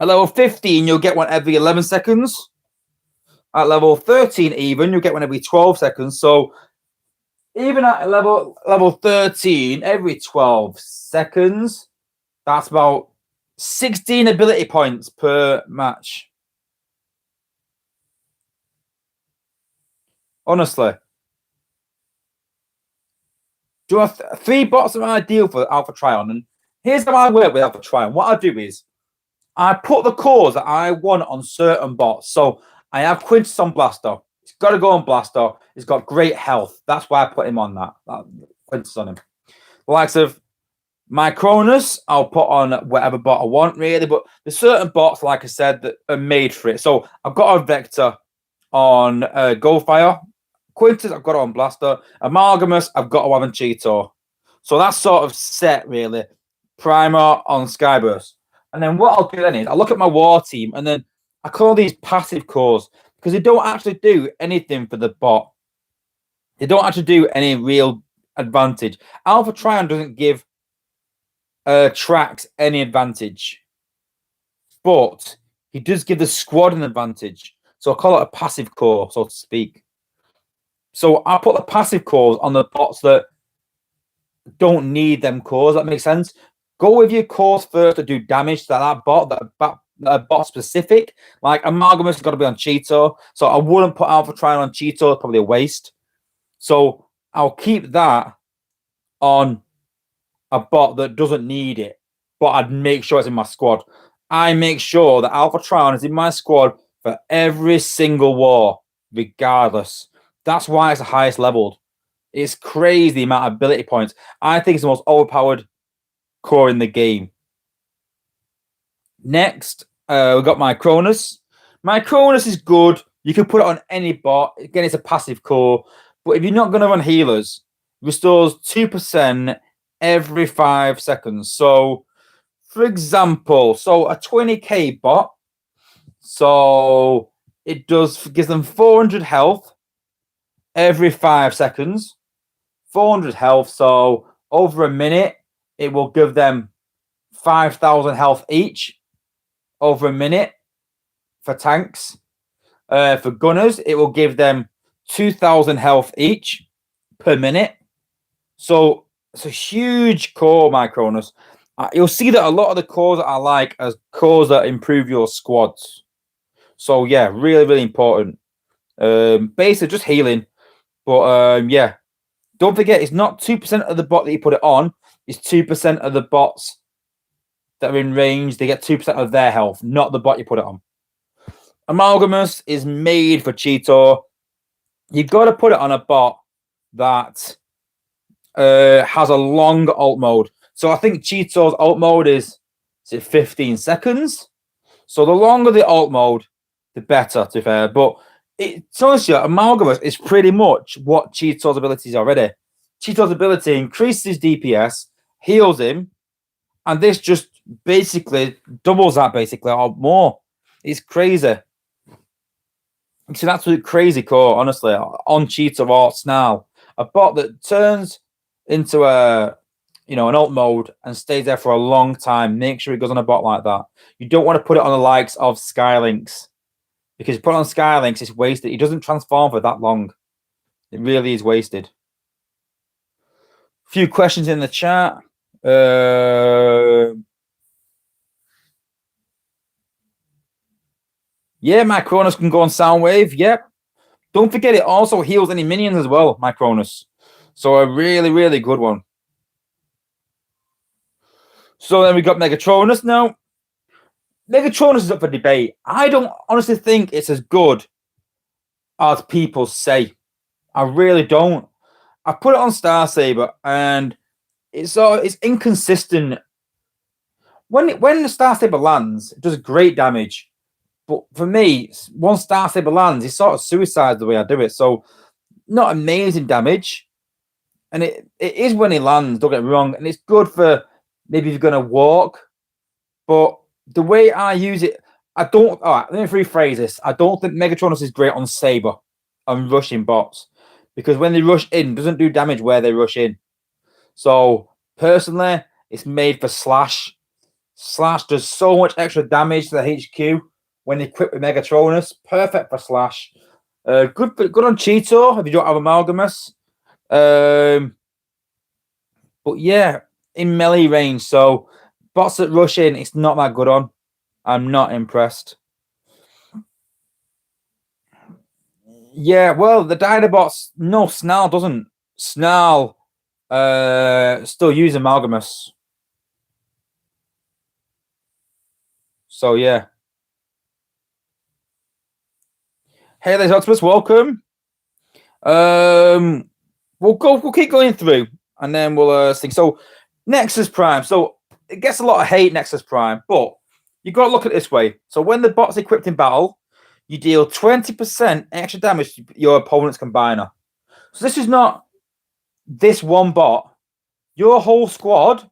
At level 15, you'll get one every 11 seconds. At level 13, even, you'll get one every 12 seconds. So even at level 13, every 12 seconds, that's about 16 ability points per match. Honestly. Do you have 3 bots are ideal for Alpha Trion? And here's how I work with Alpha Trion. What I do is I put the cores that I want on certain bots. So I have Quintus on Blaster. It's got to go on Blaster. It's got great health. That's why I put him on that Quintus on him. The likes of my Cronus, I'll put on whatever bot I want, really. But there's certain bots, like I said, that are made for it. So I've got a Vector on Goldfire. Quintus, I've got it on Blaster. Amalgamous, I've got to have on Cheetor. So that's sort of set, really. Primer on Skyburst. And then what I'll do then is I'll look at my war team and then I call these passive cores because they don't actually do anything for the bot. They don't actually do any real advantage. Alpha Trion doesn't give Trax any advantage, but he does give the squad an advantage. So I'll call it a passive core, so to speak. So I'll put the passive cores on the bots that don't need them cores. That makes sense. Go with your cores first to do damage to that bot, that bot specific. Like Amalgamous has got to be on Cheetor. So I wouldn't put Alpha Trion on Cheetor. It's probably a waste. So I'll keep that on a bot that doesn't need it, but I'd make sure it's in my squad. I make sure that Alpha Trion is in my squad for every single war, regardless. That's why it's the highest leveled. It's crazy the amount of ability points. I think it's the most overpowered core in the game. Next, we've got my Cronus. My Cronus is good. You can put it on any bot. Again, it's a passive core. But if you're not going to run healers, it restores 2% every 5 seconds. So, for example, so a 20k bot. So it gives them 400 health every 5 seconds. 400 health. So over a minute, it will give them 5,000 health each over a minute for tanks. For gunners, it will give them 2,000 health each per minute. So it's a huge core, my Cronus. You'll see that a lot of the cores that I like are cores that improve your squads. So yeah, really, really important. Basically just healing. But yeah, don't forget, it's not 2% of the bot that you put it on. It's 2% of the bots that are in range. They get 2% of their health, not the bot you put it on. Amalgamous is made for Cheetor. You've got to put it on a bot that has a long ult mode. So I think Cheeto's ult mode is it 15 seconds? So the longer the ult mode, the better, to be fair. But it's honestly, Amalgamous is pretty much what Cheeto's ability is already. Cheeto's ability increases his DPS, heals him, and this just basically doubles that, basically, or more. It's crazy. It's an absolute crazy core, honestly, on Cheeto or Snarl. A bot that turns into an alt mode and stays there for a long time. Make sure it goes on a bot like that. You don't want to put it on the likes of Skylinks, because you put it on Skylinks, it's wasted. It doesn't transform for that long. It really is wasted. A few questions in the chat. Yeah, my Cronus can go on Soundwave. Yep. Don't forget, it also heals any minions as well, my Cronus. So a really, really good one. So then we got Megatronus now. Megatronus is up for debate. I don't honestly think it's as good as people say. I really don't. I put it on Star Saber, and it's inconsistent. When the Star Saber lands, it does great damage. But for me, once Star Saber lands, it's sort of suicide the way I do it. So not amazing damage. And it is when he lands, don't get me wrong. And it's good for maybe if you're going to walk. But the way I use it, I don't... All right, let me rephrase this. I don't think Megatronus is great on Saber and rushing bots. Because when they rush in, it doesn't do damage where they rush in. So, personally, it's made for Slash. Slash does so much extra damage to the HQ when equipped with Megatronus. Perfect for Slash. Good on Cheeto if you don't have Amalgamous. But yeah, in melee range. So bots that rush in, it's not that good on. I'm not impressed. Yeah, well, the Dynabots, no, Snarl doesn't. Snarl still use Amalgamous. So yeah. Hey, there's Octopus, welcome. We'll keep going through, and then we'll see. So Nexus Prime. So it gets a lot of hate, Nexus Prime, but you got to look at it this way. So when the bot's equipped in battle, you deal 20% extra damage to your opponent's combiner. So this is not this one bot. Your whole squad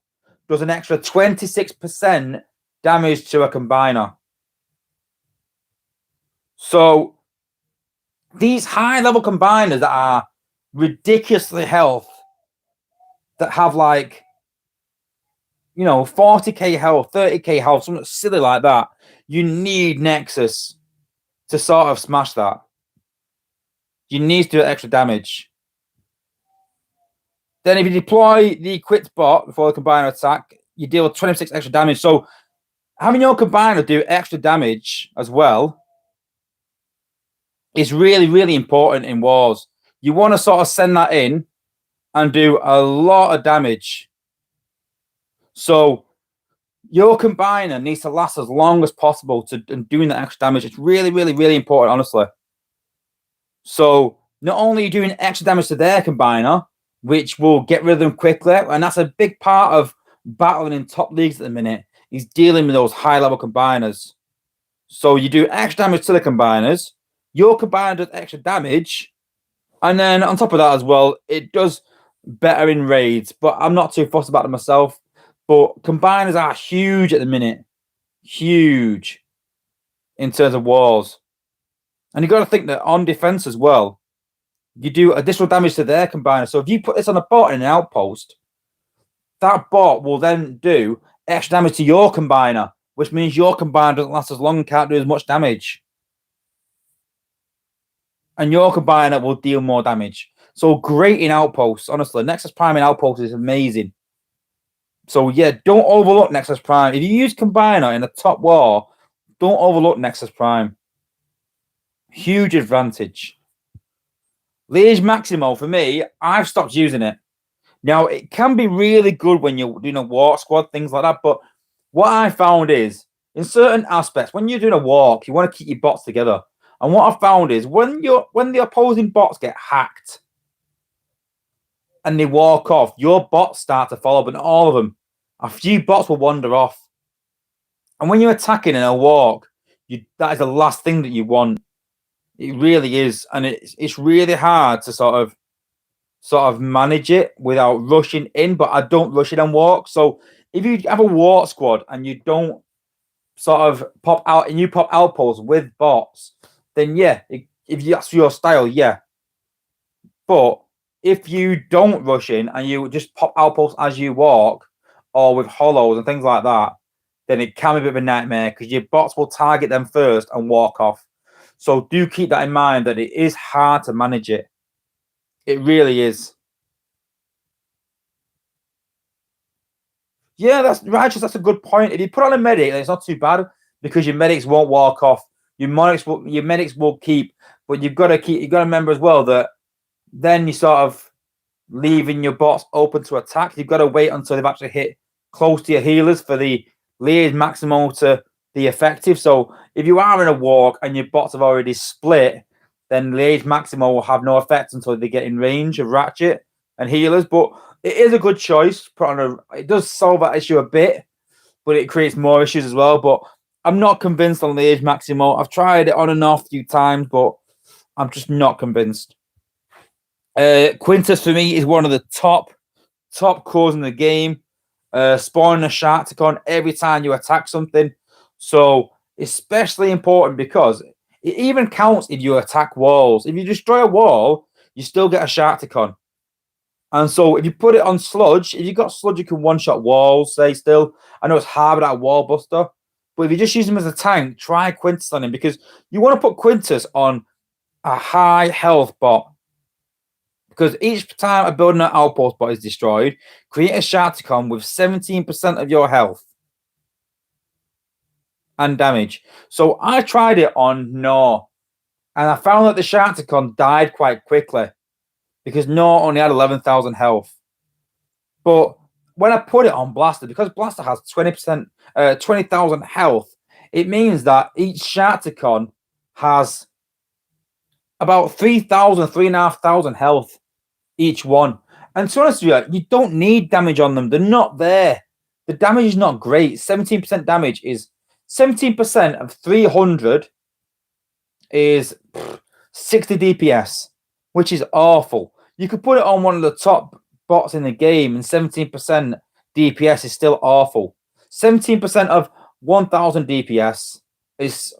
does an extra 26% damage to a combiner. So these high-level combiners that are ridiculously health, that have like, 40k health, 30k health, something silly like that, you need Nexus to sort of smash that. You need to do extra damage. Then if you deploy the equipped bot before the combiner attack, you deal 26 extra damage. So having your combiner do extra damage as well is really, really important in wars. You want to sort of send that in and do a lot of damage. So your combiner needs to last as long as possible to doing that extra damage. It's really, really, really important, honestly. So not only are you doing extra damage to their combiner, which will get rid of them quickly, and that's a big part of battling in top leagues at the minute, is dealing with those high-level combiners. So you do extra damage to the combiners, your combiner does extra damage, and then on top of that as well, it does better in raids, but I'm not too fussed about them myself. But combiners are huge at the minute. Huge in terms of wars. And you've got to think that on defense as well, you do additional damage to their combiner. So if you put this on a bot in an outpost, that bot will then do extra damage to your combiner, which means your combiner doesn't last as long and can't do as much damage. And your combiner will deal more damage. So great in outposts, honestly. Nexus Prime in outposts is amazing. So yeah, don't overlook Nexus Prime. If you use combiner in a top war, don't overlook Nexus Prime. Huge advantage. Liege Maximo, for me, I've stopped using it. Now, it can be really good when you're doing a walk squad, things like that. But what I found is, in certain aspects, when you're doing a walk, you want to keep your bots together. And what I found is, when the opposing bots get hacked, and they walk off, your bots start to follow, but not all of them. A few bots will wander off. And when you're attacking in a walk, that is the last thing that you want. It really is. And it's really hard to sort of manage it without rushing in, but I don't rush it on walk. So if you have a walk squad and you don't sort of pop out and you pop outposts with bots, then yeah, if that's your style, yeah. But if you don't rush in and you just pop outposts as you walk, or with hollows and things like that, then it can be a bit of a nightmare because your bots will target them first and walk off. So do keep that in mind, that it is hard to manage it. It really is. Yeah, that's righteous. That's a good point. If you put on a medic, then it's not too bad because your medics won't walk off. Your medics will keep, but you've got to remember as well that then you sort of leaving your bots open to attack. You've got to wait until they've actually hit close to your healers for the liaise maximal to be effective. So if you are in a walk and your bots have already split, then liaise maximal will have no effect until they get in range of ratchet and healers. But it is a good choice. It does solve that issue a bit, but it creates more issues as well. But I'm not convinced on liaise maximal. I've tried it on and off a few times, but I'm just not convinced. Quintus for me is one of the top cores in the game. Spawning a Sharkticon every time you attack something. So especially important because it even counts if you attack walls. If you destroy a wall, you still get a Sharkticon. And so if you put it on Sludge, if you've got Sludge, you can one-shot walls, say still. I know it's hard without a wall buster. But if you just use him as a tank, try Quintus on him because you want to put Quintus on a high health bot. Because each time a building an outpost bot is destroyed, create a Sharkticon with 17% of your health and damage. So I tried it on Gnaw, and I found that the Sharkticon died quite quickly because Gnaw only had 11,000 health. But when I put it on Blaster, because Blaster has 20,000 health, it means that each Sharkticon has about 3,000, 3,500 health. Each one. And to be honest with you, you don't need damage on them. They're not there. The damage is not great. 17% damage is 17% of 300 is 60 DPS, which is awful. You could put it on one of the top bots in the game, and 17% DPS is still awful. 17% of 1,000 DPS is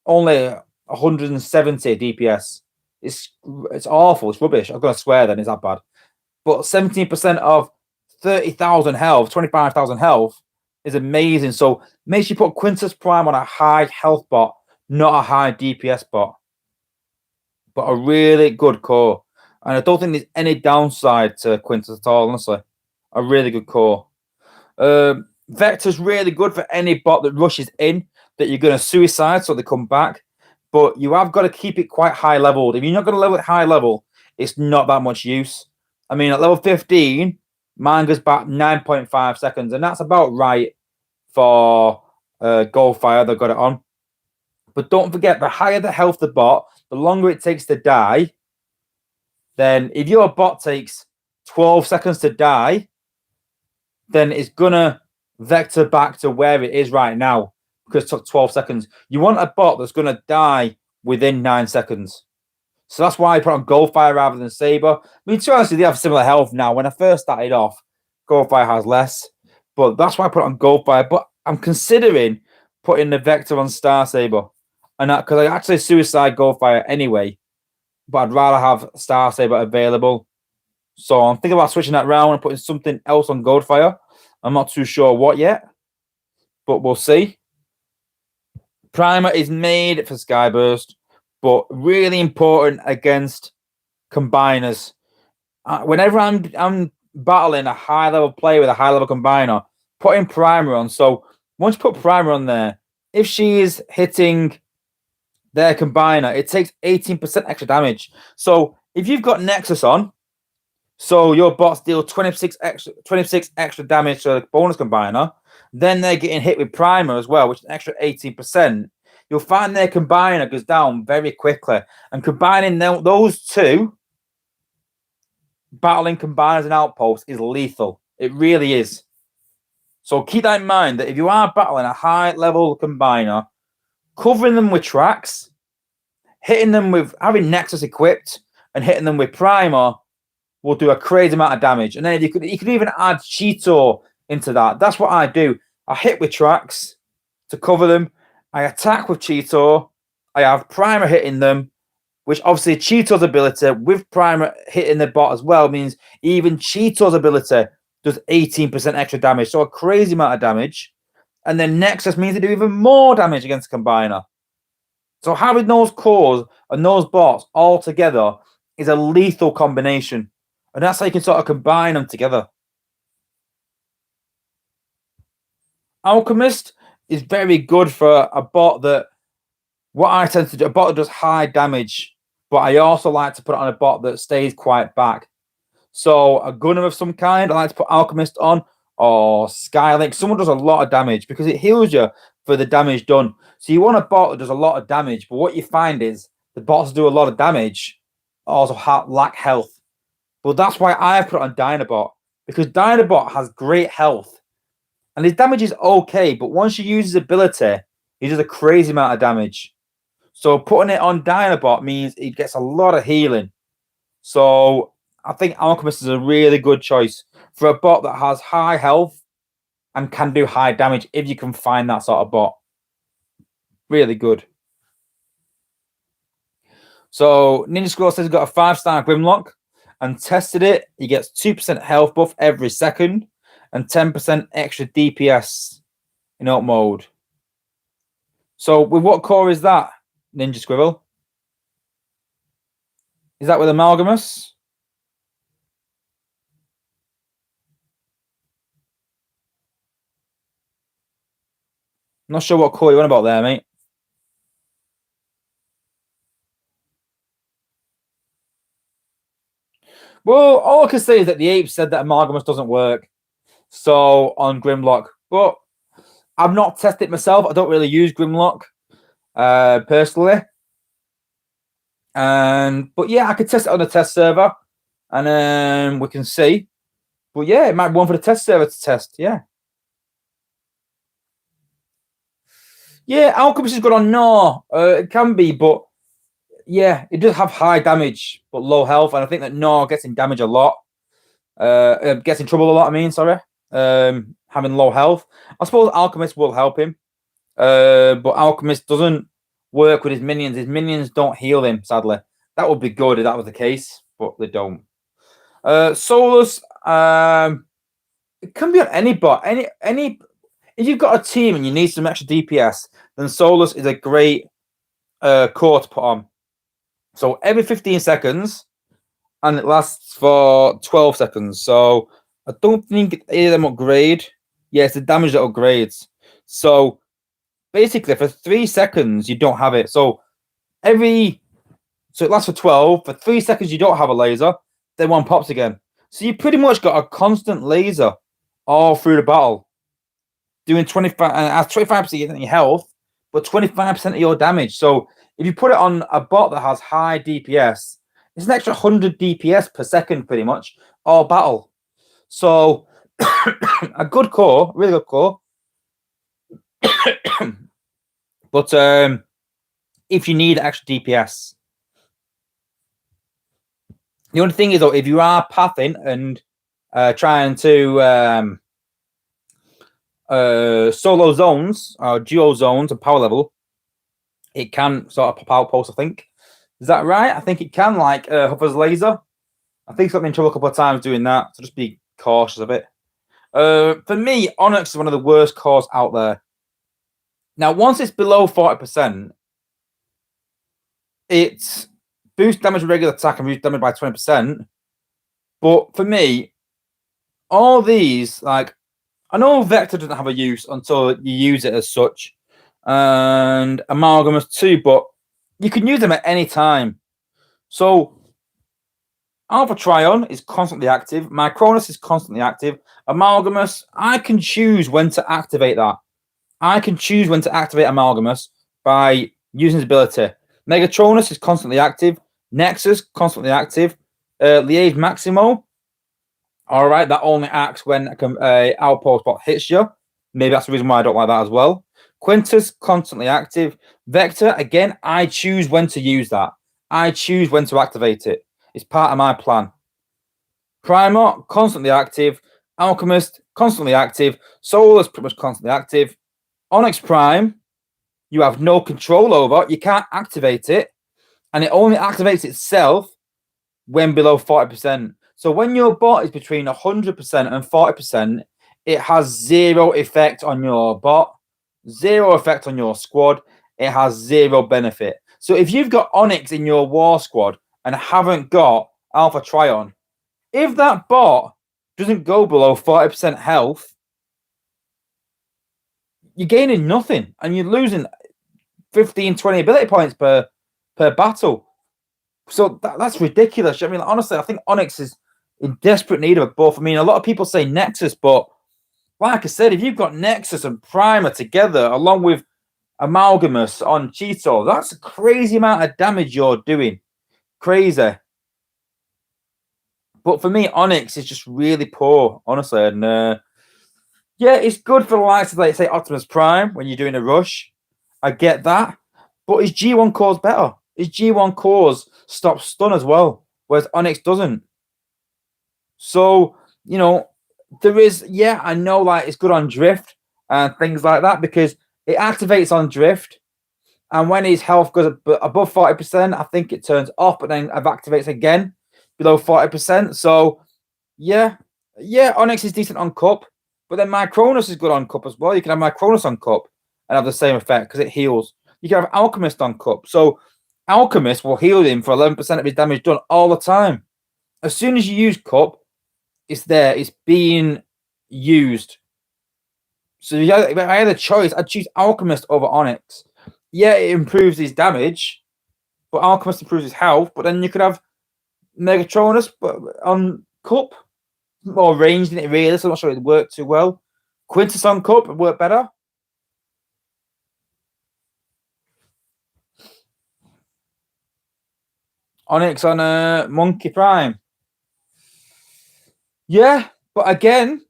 only 170 DPS. It's awful. It's rubbish. I'm going to swear then. It's that bad. But 17% of 30,000 health, 25,000 health is amazing. So make sure you put Quintus Prime on a high health bot, not a high DPS bot. But a really good core. And I don't think there's any downside to Quintus at all, honestly. A really good core. Vector's really good for any bot that rushes in that you're going to suicide so they come back. But you have got to keep it quite high leveled. If you're not going to level it high level, it's not that much use. I mean, at level 15, mine goes back 9.5 seconds, and that's about right for Goldfire. They've got it on. But don't forget, the higher the health the bot, the longer it takes to die. Then if your bot takes 12 seconds to die, then it's going to vector back to where it is right now. Because it took 12 seconds. You want a bot that's going to die within 9 seconds. So that's why I put on Goldfire rather than Saber. I mean, to be honest, they have similar health now. When I first started off, Goldfire has less. But that's why I put on Goldfire. But I'm considering putting the Vector on Star Saber. And because I actually suicide Goldfire anyway. But I'd rather have Star Saber available. So I'm thinking about switching that around and putting something else on Goldfire. I'm not too sure what yet. But we'll see. Primer is made for Skyburst, but really important against combiners. Whenever I'm battling a high-level player with a high-level combiner, putting Primer on. So once you put Primer on there, if she is hitting their combiner, it takes 18% extra damage. So if you've got Nexus on, so your bots deal 26 extra damage to the bonus combiner, then they're getting hit with Primer as well, which is an extra 18%. You'll find their combiner goes down very quickly. And combining those two battling combiners and outposts is lethal. It really is. So keep that in mind, that if you are battling a high level combiner, covering them with tracks, hitting them with having Nexus equipped, and hitting them with Primer will do a crazy amount of damage. And then you could even add Cheetor into that. That's what I do. I hit with tracks to cover them. I attack with Cheetor. I have Primer hitting them, which obviously Cheetor's ability with Primer hitting the bot as well means even Cheetor's ability does 18% extra damage. So a crazy amount of damage. And then Nexus means they do even more damage against Combiner. So having those cores and those bots all together is a lethal combination. And that's how you can sort of combine them together. Alchemist is very good for a bot that, what I tend to do, a bot that does high damage, but I also like to put it on a bot that stays quite back. So a gunner of some kind, I like to put Alchemist on, or Skylink. Someone does a lot of damage because it heals you for the damage done. So you want a bot that does a lot of damage, but what you find is the bots do a lot of damage also lack health. But that's why I put it on Dinobot, because Dinobot has great health. And his damage is okay, but once you use his ability, he does a crazy amount of damage. So putting it on Dinobot means he gets a lot of healing. So I think Alchemist is a really good choice for a bot that has high health and can do high damage if you can find that sort of bot. Really good. So Ninja Squirrel says he's got a 5-star Grimlock and tested it. He gets 2% health buff every second and 10% extra DPS in alt mode. So with what core is that, Ninja Squirrel? Is that with Amalgamus? I'm not sure what core you want about there, mate. Well, all I can say is that the ape said that Amalgamus doesn't work. So on Grimlock, but I've not tested it myself. I don't really use Grimlock personally. But yeah, I could test it on a test server, and then we can see. But yeah, it might be one for the test server to test. Yeah. Yeah, Alchemist is good on Gnaw. It can be, but yeah, it does have high damage but low health, and I think that Gnaw gets in damage a lot. Gets in trouble a lot. I mean, sorry. Having low health. I suppose Alchemist will help him, but Alchemist doesn't work with his minions. His minions don't heal him, sadly. That would be good if that was the case, but they don't. Solus, it can be on any bot. Any. If you've got a team and you need some extra DPS, then Solus is a great core to put on. So every 15 seconds, and it lasts for 12 seconds. So I don't think any of them upgrade. Yeah, it's the damage that upgrades. So basically, for 3 seconds, you don't have it. So it lasts for 12. For 3 seconds, you don't have a laser. Then one pops again. So you pretty much got a constant laser all through the battle, doing 25 and has 25% of your health, but 25% of your damage. So if you put it on a bot that has high DPS, it's an extra 100 DPS per second, pretty much, all battle. So a good core, really good core. But if you need extra DPS, the only thing is, though, if you are pathing and trying to solo zones or duo zones and power level, it can sort of pop out post, I think. Is that right? I think it can, like Huffer's laser. I think it's got me in trouble a couple of times doing that, so just be cautious of it. For me, Onyx is one of the worst cores out there. Now, once it's below 40%, it boosts damage with regular attack and reduces damage by 20%. But for me, all these, like, I know Vector doesn't have a use until you use it as such, and Amalgamus too, but you can use them at any time. So Alpha Trion is constantly active. Micronus is constantly active. Amalgamus, I can choose when to activate that. I can choose when to activate Amalgamus by using his ability. Megatronus is constantly active. Nexus, constantly active. Liege Maximo, All right, that only acts when a outpost bot hits you. Maybe that's the reason why I don't like that as well. Quintus, constantly active. Vector, again, I choose when to use that. I choose when to activate it. It's part of my plan. Primer, constantly active. Alchemist, constantly active. Solus, pretty much constantly active. Onyx Prime, you have no control over. You can't activate it. And it only activates itself when below 40%. So when your bot is between 100% and 40%, it has zero effect on your bot, zero effect on your squad. It has zero benefit. So if you've got Onyx in your war squad and haven't got Alpha Trion, if that bot doesn't go below 40% health, you're gaining nothing and you're losing 15, 20 ability points per battle. So that's ridiculous. I mean, honestly, I think Onyx is in desperate need of both. I mean, a lot of people say Nexus, but like I said, if you've got Nexus and Primer together, along with Amalgamus on Cheeto, that's a crazy amount of damage you're doing. Crazy. But for me, Onyx is just really poor, honestly. And yeah, it's good for the likes of, like, say, Optimus Prime when you're doing a rush. I get that. But his G1 core's better. His G1 cores stop stun as well, whereas Onyx doesn't. So, you know, there is, yeah, I know, like, it's good on drift and things like that because it activates on drift. And when his health goes above 40%, I think it turns off, but then it activates again below 40%. So, yeah, Onyx is decent on Cup, but then Micronus is good on Cup as well. You can have Micronus on Cup and have the same effect because it heals. You can have Alchemist on Cup. So, Alchemist will heal him for 11% of his damage done all the time. As soon as you use Cup, it's there. It's being used. So if I had a choice, I'd choose Alchemist over Onyx. Yeah, it improves his damage, but Alchemist improves his health. But then you could have Megatronus on Cup. More ranged in it, really. So I'm not sure it worked too well. Quintus on Cup would work better. Onyx on Monkey Prime. Yeah, but then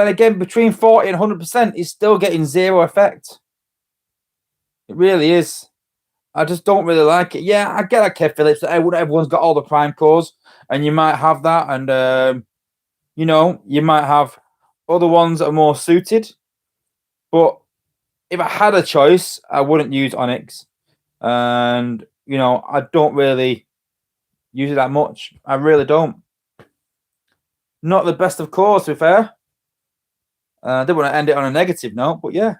again, between 40 and 100%, is still getting zero effect. It really is. I just don't really like it. Yeah, I get that, Kev Phillips. Everyone's got all the prime cores, and you might have that, and you know, you might have other ones that are more suited. But if I had a choice, I wouldn't use Onyx, and you know, I don't really use it that much. I really don't. Not the best of cores, to be fair. I didn't want to end it on a negative note, but yeah.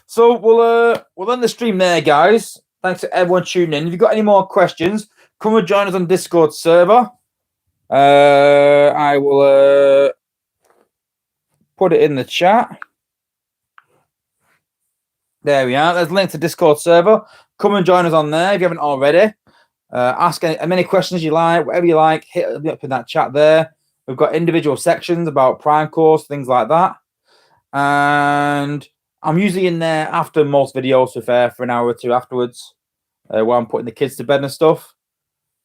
So we'll end the stream there, guys. Thanks to everyone tuning in. If you've got any more questions, come and join us on Discord server. I will put it in the chat. There we are. There's a link to Discord server. Come and join us on there if you haven't already. Ask as many questions you like, whatever you like. Hit me up in that chat there. We've got individual sections about Prime Course, things like that. And I'm usually in there after most videos, for an hour or two afterwards, while I'm putting the kids to bed and stuff.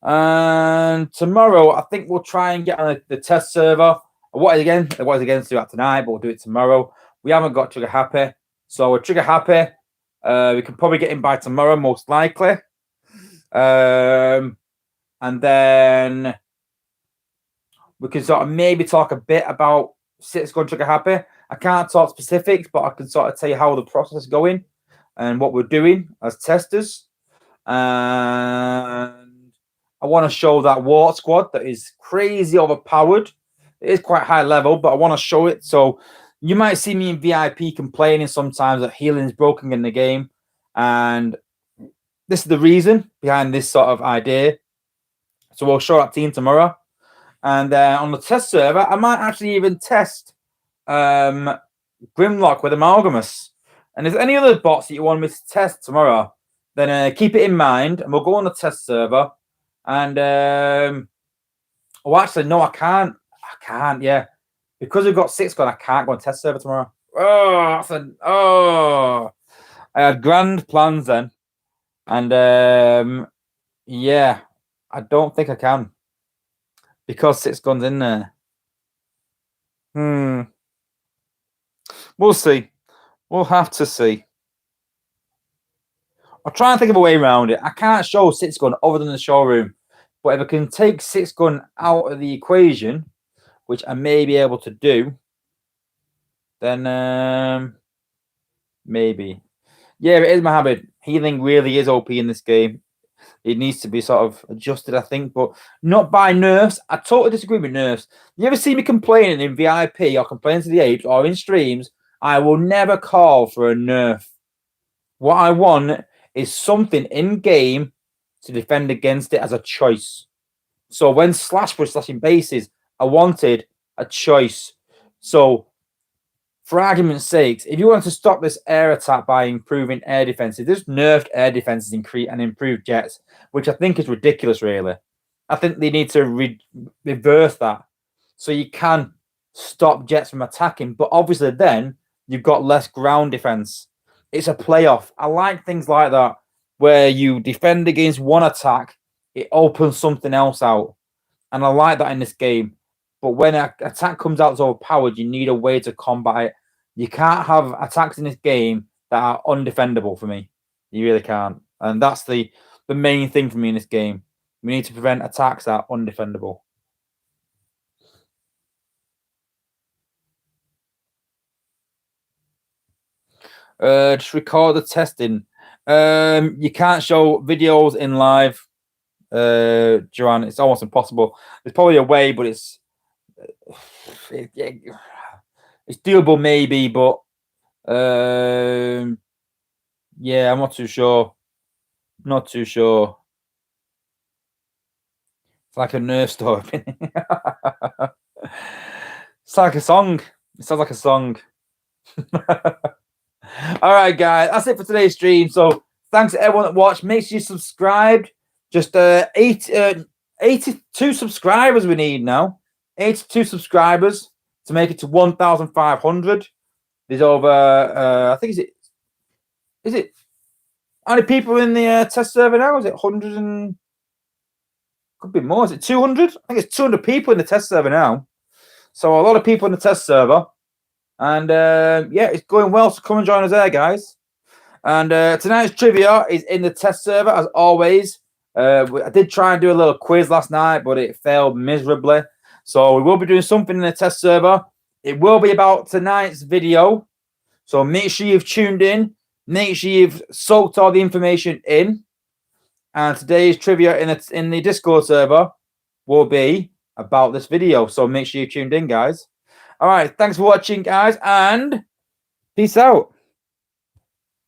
And tomorrow, I think we'll try and get on the test server. What is again to do that tonight, but we'll do it tomorrow. We haven't got Trigger Happy, so we're Trigger Happy. We can probably get him by tomorrow, most likely. And then we can sort of maybe talk a bit about Citizens Trigger Happy. I can't talk specifics, but I can sort of tell you how the process is going and what we're doing as testers. And I want to show that Wart squad that is crazy overpowered. It is quite high level, but I want to show it. So you might see me in VIP complaining sometimes that healing is broken in the game. And this is the reason behind this sort of idea. So we'll show that team tomorrow. And on the test server, I might actually even test Grimlock with Amalgamus. And if there's any other bots that you want me to test tomorrow, then keep it in mind, and we'll go on the test server. And oh, actually, no, I can't. Yeah, because we've got 6 gone. I can't go on test server tomorrow. I had grand plans then, and yeah, I don't think I can because 6 guns in there. We'll see. We'll have to see. I'll try and think of a way around it. I can't show 6-gun other than the showroom. But if I can take 6-gun out of the equation, which I may be able to do, then maybe. Yeah, it is Mohammed. Healing really is OP in this game. It needs to be sort of adjusted, I think, but not by nerfs. I totally disagree with nerfs. You ever see me complaining in VIP or complaining to the apes or in streams? I will never call for a nerf. What I want is something in game to defend against it as a choice. So when Slash was slashing bases, I wanted a choice. So for argument's sake, if you want to stop this air attack by improving air defenses, there's nerfed air defenses and improved jets, which I think is ridiculous, really. I think they need to reverse that so you can stop jets from attacking. But obviously then you've got less ground defense. It's a playoff. I like things like that where you defend against one attack, it opens something else out. And I like that in this game. But when an attack comes out as overpowered, you need a way to combat it. You can't have attacks in this game that are undefendable for me. You really can't. And that's the main thing for me in this game. We need to prevent attacks that are undefendable. Just record the testing. You can't show videos in live, Joanne. It's almost impossible. There's probably a way, but it's doable maybe, but yeah, I'm not too sure. Not too sure. It's like a nerf story. It's like a song. It sounds like a song. All right, guys, that's it for today's stream. So thanks to everyone that watched. Make sure you subscribed. Just 82 subscribers we need now. 82 subscribers to make it to 1,500. There's over, I think, is it how many people in the test server now? Is it 100 and could be more? Is it 200? I think it's 200 people in the test server now. So a lot of people in the test server. And yeah, it's going well. So come and join us there, guys. And tonight's trivia is in the test server, as always. I did try and do a little quiz last night, but it failed miserably. So we will be doing something in the test server. It will be about tonight's video. So make sure you've tuned in. Make sure you've soaked all the information in. And today's trivia in the Discord server will be about this video. So make sure you tuned in, guys. All right. Thanks for watching, guys. And peace out.